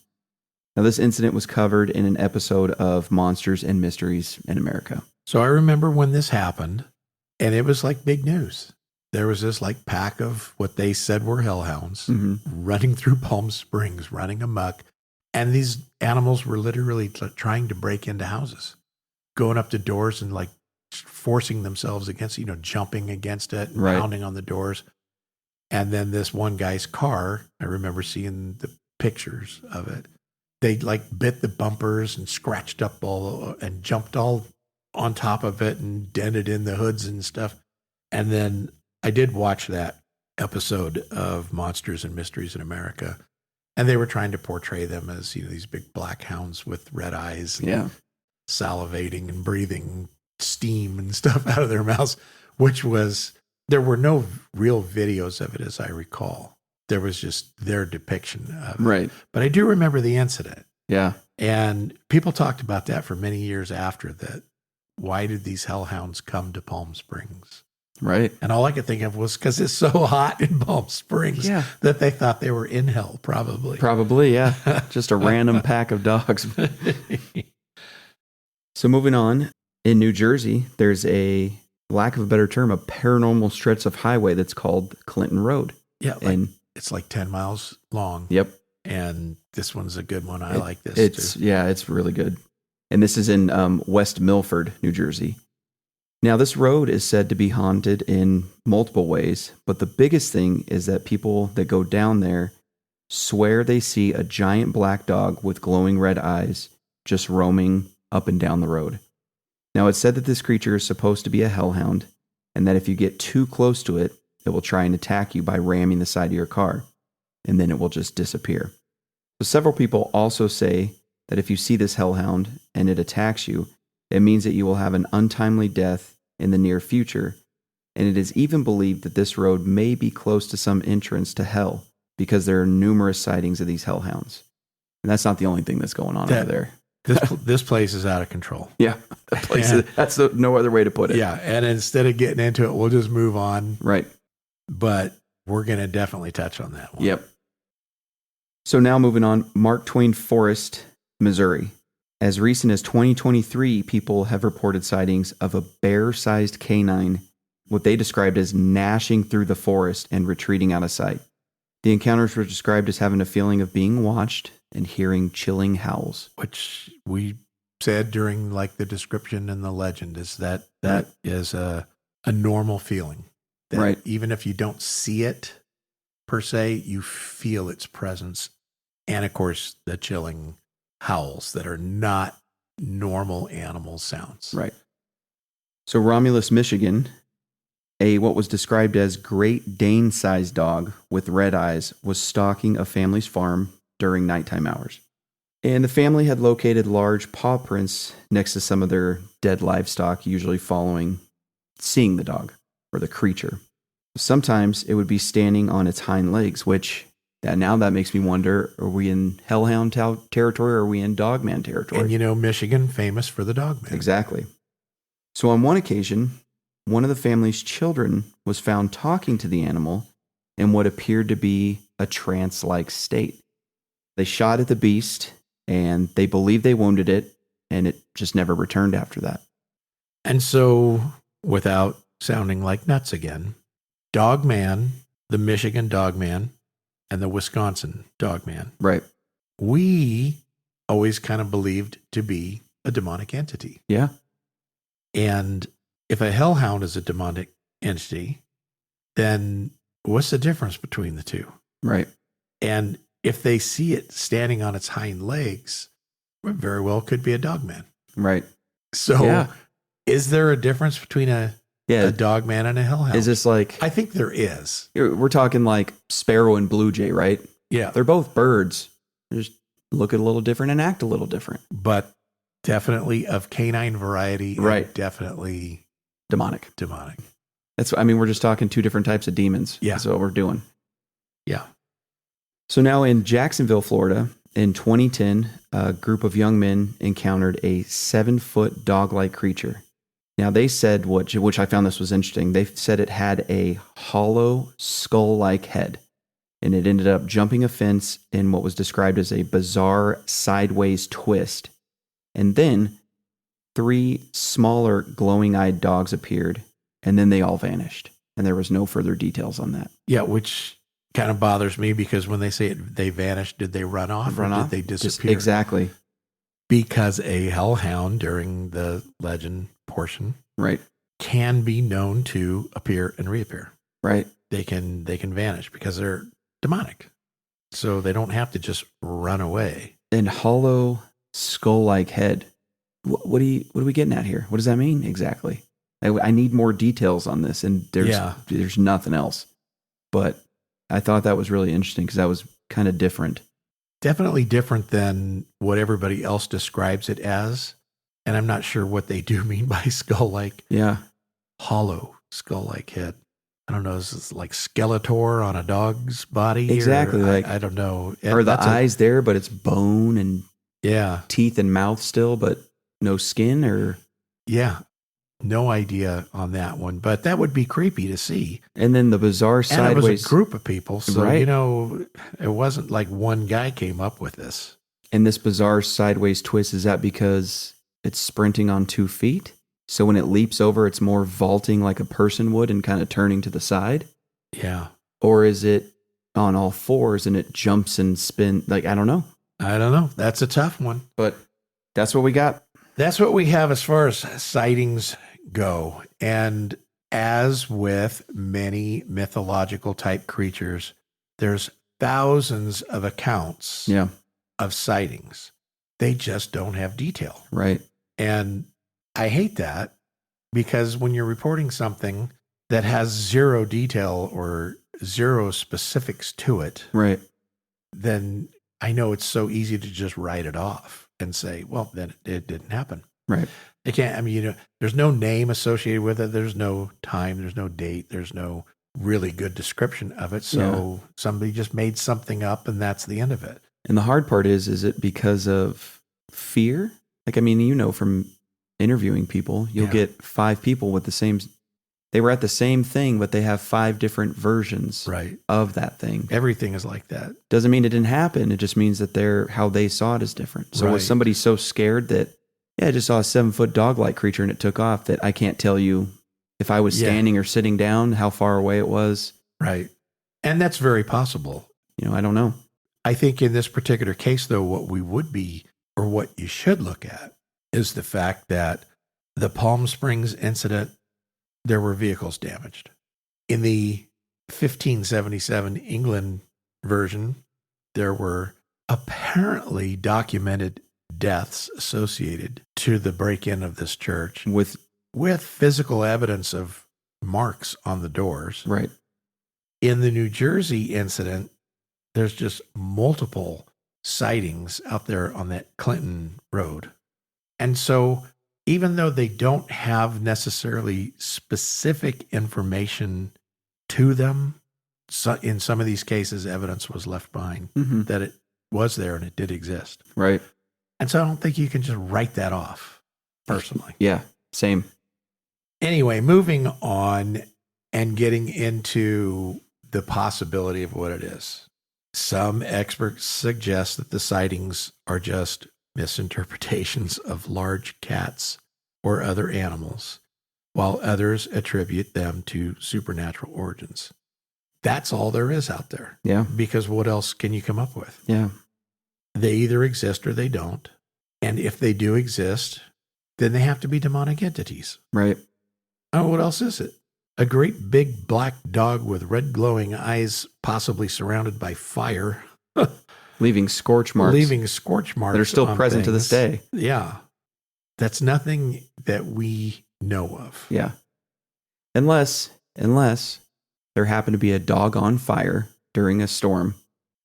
Now, this incident was covered in an episode of Monsters and Mysteries in America. So I remember when this happened, and it was like big news. There was this like pack of what they said were hellhounds running through Palm Springs, running amok. And these animals were literally trying to break into houses, going up to doors and like forcing themselves against, jumping against it and pounding on the doors. And then this one guy's car, I remember seeing the pictures of it. They like bit the bumpers and scratched up all and jumped all on top of it and dented in the hoods and stuff. And then I did watch that episode of Monsters and Mysteries in America. And they were trying to portray them as, these big black hounds with red eyes, salivating and breathing steam and stuff out of their mouths, there were no real videos of it, as I recall. There was just their depiction of it. Right. But I do remember the incident. Yeah. And people talked about that for many years after that. Why did these hellhounds come to Palm Springs? Right. And all I could think of was because it's so hot in Palm Springs that they thought they were in hell, probably. Probably, yeah. Just a random pack of dogs. So moving on, in New Jersey, there's a, lack of a better term, a paranormal stretch of highway that's called Clinton Road. Yeah, and it's like 10 miles long. Yep. And this one's a good one. I like this too. Yeah, it's really good. And this is in West Milford, New Jersey. Now, this road is said to be haunted in multiple ways, but the biggest thing is that people that go down there swear they see a giant black dog with glowing red eyes just roaming up and down the road. Now, it's said that this creature is supposed to be a hellhound, and that if you get too close to it, it will try and attack you by ramming the side of your car, and then it will just disappear. So several people also say that if you see this hellhound and it attacks you, it means that you will have an untimely death in the near future, and it is even believed that this road may be close to some entrance to hell because there are numerous sightings of these hellhounds. And that's not the only thing that's going on over there. This place is out of control. Yeah, that's no other way to put it. Yeah, and instead of getting into it, we'll just move on. Right. But we're going to definitely touch on that one. Yep. So now moving on, Mark Twain Forest, Missouri. As recent as 2023, people have reported sightings of a bear-sized canine, what they described as gnashing through the forest and retreating out of sight. The encounters were described as having a feeling of being watched and hearing chilling howls. Which we said during like the description and the legend is that is a normal feeling. That right. Even if you don't see it per se, you feel its presence. And of course, the chilling howls that are not normal animal sounds. Right. So Romulus, Michigan, a what was described as Great Dane-sized dog with red eyes was stalking a family's farm during nighttime hours. And the family had located large paw prints next to some of their dead livestock, usually seeing the dog or the creature. Sometimes it would be standing on its hind legs, which Now that makes me wonder, are we in hellhound territory or are we in dogman territory? And you know, Michigan, famous for the dogman. Exactly. So on one occasion, one of the family's children was found talking to the animal in what appeared to be a trance-like state. They shot at the beast, and they believe they wounded it, and it just never returned after that. And so, without sounding like nuts again, Dogman, the Michigan Dogman, and the Wisconsin Dogman, Right. we always kind of believed to be a demonic entity. Yeah. And if a hellhound is a demonic entity, then what's the difference between the two? Right. And if they see it standing on its hind legs, it very well could be a dogman. Right. So Yeah. is there a difference between a dogman and a hellhound? Is this like... I think there is. We're talking like sparrow and blue jay, right? Yeah. They're both birds. They just look a little different and act a little different. But definitely of canine variety. Right. Definitely demonic. We're just talking two different types of demons. Yeah. That's what we're doing. Yeah. So now in Jacksonville, Florida, in 2010, a group of young men encountered a 7-foot dog-like creature. Now they said, which I found this was interesting, they said it had a hollow skull-like head, and it ended up jumping a fence in what was described as a bizarre sideways twist. And then 3 smaller glowing-eyed dogs appeared, and then they all vanished. And there was no further details on that. Yeah, which kind of bothers me because when they say they vanished, did they run off? Did they disappear? Exactly. Because a hellhound during the legend portion, right, can be known to appear and reappear. Right. They can vanish because they're demonic. So they don't have to just run away. And hollow skull-like head. What are we getting at here? What does that mean exactly? I need more details on this, and there's nothing else. But I thought that was really interesting because that was kind of different. Definitely different than what everybody else describes it as. And I'm not sure what they do mean by skull-like. Yeah. Hollow skull-like head. I don't know. Is this like Skeletor on a dog's body? Exactly. I don't know. Are the eyes there, but it's bone and teeth and mouth still, but no skin? Or no idea on that one, but that would be creepy to see. And then the bizarre sideways. And it was a group of people, so right. It wasn't like one guy came up with this. And this bizarre sideways twist, is that because it's sprinting on 2 feet? So when it leaps over, it's more vaulting like a person would and kind of turning to the side? Yeah. Or is it on all fours and it jumps and spins? Like, I don't know. That's a tough one. But that's what we got. That's what we have as far as sightings go. And as with many mythological type creatures, there's thousands of accounts of sightings. They just don't have detail. Right. And I hate that because when you're reporting something that has zero detail or zero specifics to it, right, then I know it's so easy to just write it off and say, well, then it didn't happen. Right. They can't, there's no name associated with it. There's no time. There's no date. There's no really good description of it. So somebody just made something up and that's the end of it. And the hard part is it because of fear? Like, from interviewing people, you'll get 5 people with the same, they were at the same thing, but they have 5 different versions of that thing. Everything is like that. Doesn't mean it didn't happen. It just means that how they saw it is different. So was somebody so scared that, I just saw a 7-foot dog-like creature and it took off, that I can't tell you if I was standing or sitting down, how far away it was. Right. And that's very possible. I don't know. I think in this particular case, though, what we would be, or what you should look at, is the fact that the Palm Springs incident, there were vehicles damaged. In the 1577 England version, there were apparently documented deaths associated to the break-in of this church with physical evidence of marks on the doors. Right. In the New Jersey incident, there's just multiple sightings out there on that Clinton Road. And so even though they don't have necessarily specific information to them, in some of these cases, evidence was left behind Mm-hmm. that it was there and it did exist. Right. And so I don't think you can just write that off, personally. Yeah. Same. Anyway, moving on and getting into the possibility of what it is. Some experts suggest that the sightings are just misinterpretations of large cats or other animals, while others attribute them to supernatural origins. That's all there is out there. Yeah. Because what else can you come up with? Yeah. They either exist or they don't. And if they do exist, then they have to be demonic entities. Right. Oh, what else is it? A great big black dog with red glowing eyes, possibly surrounded by fire. Leaving scorch marks. Leaving scorch marks. that are still on present to this things. day. Yeah. That's nothing that we know of. Yeah. Unless there happened to be a dog on fire during a storm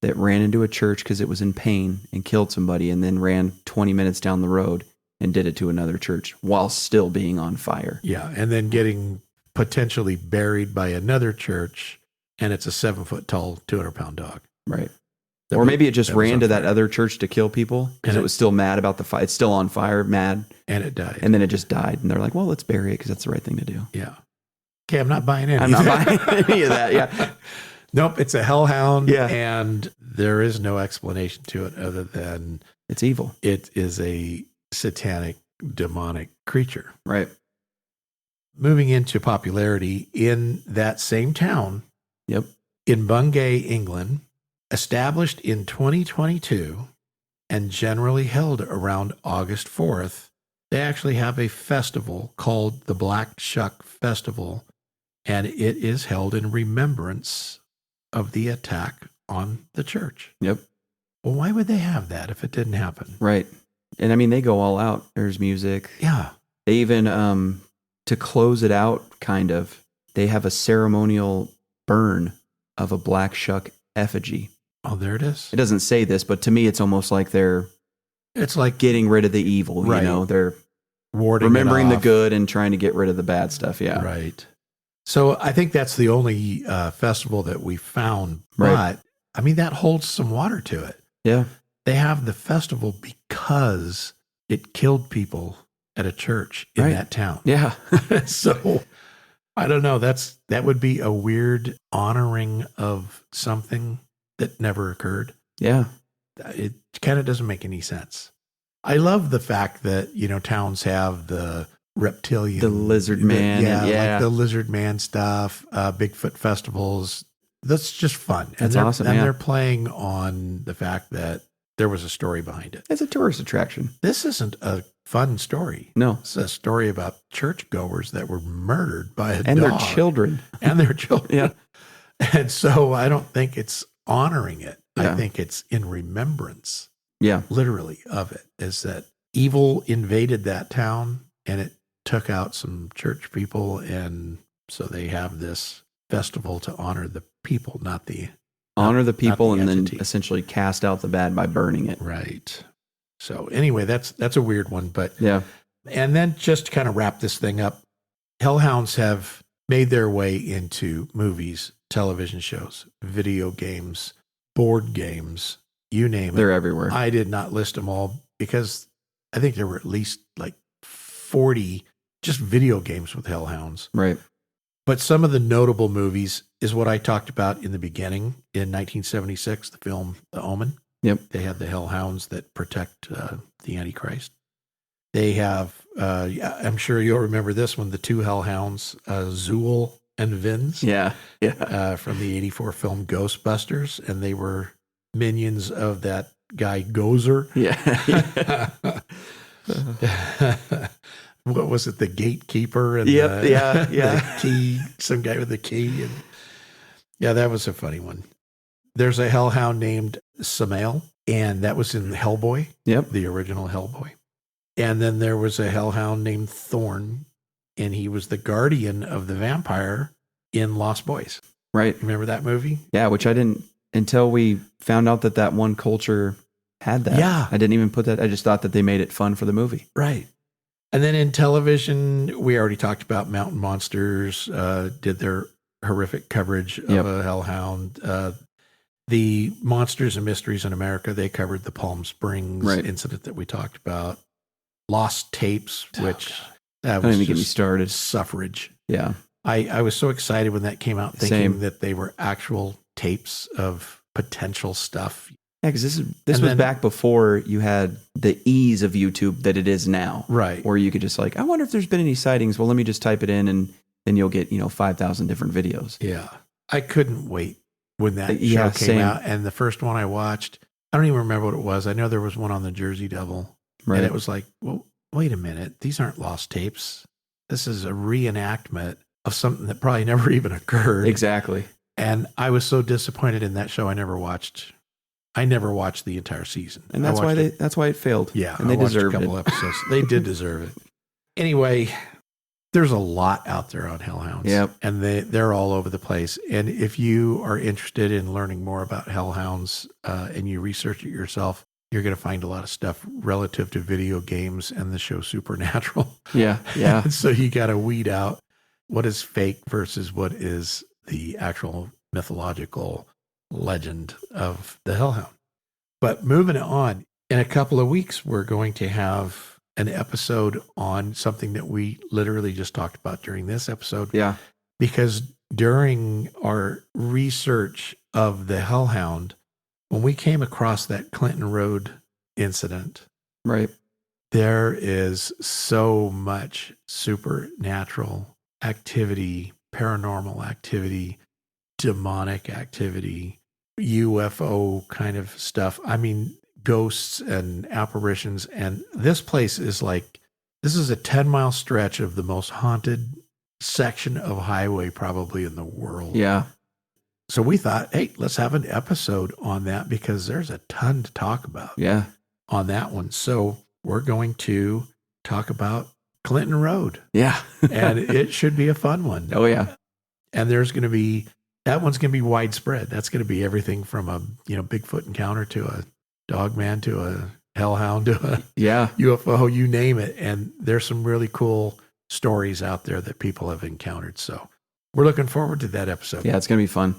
that ran into a church because it was in pain and killed somebody, and then ran 20 minutes down the road and did it to another church while still being on fire. Yeah. And then getting potentially buried by another church, and it's a 7-foot tall, 200-pound dog. Right. Or maybe it just ran to that other church to kill people because And it was still mad about the fire. It's still on fire, mad. And it died. And then it just died. And they're like, well, let's bury it because that's the right thing to do. Yeah. Okay, I'm not buying any. I'm not buying any of that. Yeah. Nope, it's a hellhound. Yeah. And there is no explanation to it other than It's evil. it is a satanic, demonic creature. Right. Moving into popularity, in that same town, Yep. in Bungay, England, established in 2022 and generally held around August 4th, they actually have a festival called the Black Shuck Festival, and it is held in remembrance of the attack on the church. Yep. Well, why would they have that if it didn't happen? Right. And I mean, they go all out. There's music. Yeah. They even, to close it out, kind of, they have a ceremonial burn of a black shuck effigy. Oh, there it is. It doesn't say this, but to me, it's almost like they're It's like getting rid of the evil. Right. You know, they're warding remembering it the off. good and trying to get rid of the bad stuff. Yeah. Right. So I think that's the only festival that we found. Right. But, I mean, that holds some water to it. Yeah. They have the festival because it killed people at a church in Right. that town. Yeah. So I don't know. That would be a weird honoring of something that never occurred. Yeah. It kind of doesn't make any sense. I love the fact that, towns have the reptilian, The lizard man. like the lizard man stuff, Bigfoot festivals. That's just fun. That's they're, awesome, And yeah. they're playing on the fact that there was a story behind it. It's a tourist attraction. This isn't a fun story. No. It's a story about churchgoers that were murdered by a And dog. their children. And their children. Yeah. And so I don't think it's honoring it. Yeah. I think it's in remembrance, Yeah. literally, of it, is that evil invaded that town and it took out some church people. And so they have this festival to honor the people, not the Honor the people not the and entity. then essentially cast out the bad by burning it. right. So anyway, that's a weird one. But Yeah. and then just to kind of wrap this thing up, hellhounds have made their way into movies, television shows, video games, board games, you name it. They're everywhere. I did not list them all because I think there were at least like 40 just video games with hellhounds. Right. But some of the notable movies is what I talked about in the beginning. In 1976, the film The Omen. Yep. They had the hellhounds that protect the Antichrist. They have, I'm sure you'll remember this one, the two hellhounds, Zool and Vince, Yeah. Yeah. from the 84 film Ghostbusters. And they were minions of that guy Gozer. Yeah. What was it? The gatekeeper and Yep, yeah. the key, some guy with a key. And yeah, that was a funny one. There's a hellhound named Samael, and that was in Hellboy, Yep. the original Hellboy. And then there was a hellhound named Thorn, and he was the guardian of the vampire in Lost Boys. Right. Remember that movie? Yeah. Which I didn't, until we found out that one culture had that. Yeah. I didn't even put that. I just thought that they made it fun for the movie. Right. And then in television, we already talked about Mountain Monsters, did their horrific coverage of Yep. a hellhound. The Monsters and Mysteries in America, they covered the Palm Springs Right. incident that we talked about. Lost Tapes, which that Don't was even get me just started. suffrage. Yeah. I was so excited when that came out, thinking Same. that they were actual tapes of potential stuff. Yeah, because this And was then- back before you had the ease of YouTube that it is now. Right. Or you could just like, I wonder if there's been any sightings. Well, let me just type it in and then you'll get, 5,000 different videos. Yeah. I couldn't wait when that Yeah, show came same. out. And the first one I watched, I don't even remember what it was. I know there was one on the Jersey Devil. Right. And it was like, well, wait a minute. These aren't lost tapes. This is a reenactment of something that probably never even occurred. Exactly. And I was so disappointed in that show. I never watched the entire season. And I that's why watched that's why it failed. Yeah, And they I watched deserved a couple it. episodes. They did deserve it. Anyway, there's a lot out there on Hellhounds. Yep. And they're all over the place. And if you are interested in learning more about Hellhounds and you research it yourself, you're going to find a lot of stuff relative to video games and the show Supernatural. Yeah. Yeah. So you got to weed out what is fake versus what is the actual mythological legend of the Hellhound. But moving on, in a couple of weeks, we're going to have an episode on something that we literally just talked about during this episode. Yeah. Because during our research of the Hellhound, when we came across that Clinton Road incident, Right. there is so much supernatural activity, paranormal activity, demonic activity, UFO kind of stuff. I mean, ghosts and apparitions. And this place is like, this is a 10-mile stretch of the most haunted section of highway probably in the world. Yeah. So we thought, hey, let's have an episode on that because there's a ton to talk about Yeah. on that one. So we're going to talk about Clinton Road, Yeah. and it should be a fun one. Oh, yeah. And that one's going to be widespread. That's going to be everything from a, Bigfoot encounter to a dog man to a hellhound to a Yeah. UFO, you name it. And there's some really cool stories out there that people have encountered. So we're looking forward to that episode. Yeah. It's going to be fun.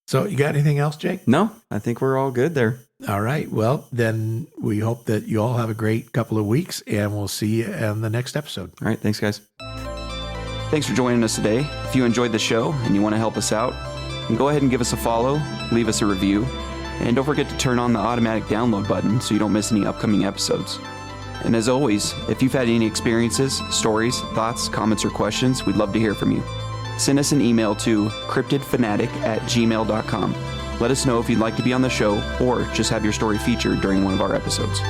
So you got anything else, Jake? No, I think we're all good there. All right. Well, then we hope that you all have a great couple of weeks, and we'll see you in the next episode. All right. Thanks, guys. Thanks for joining us today. If you enjoyed the show and you want to help us out, then go ahead and give us a follow, leave us a review, and don't forget to turn on the automatic download button so you don't miss any upcoming episodes. And as always, if you've had any experiences, stories, thoughts, comments, or questions, we'd love to hear from you. Send us an email to cryptidfanatic@gmail.com. Let us know if you'd like to be on the show or just have your story featured during one of our episodes.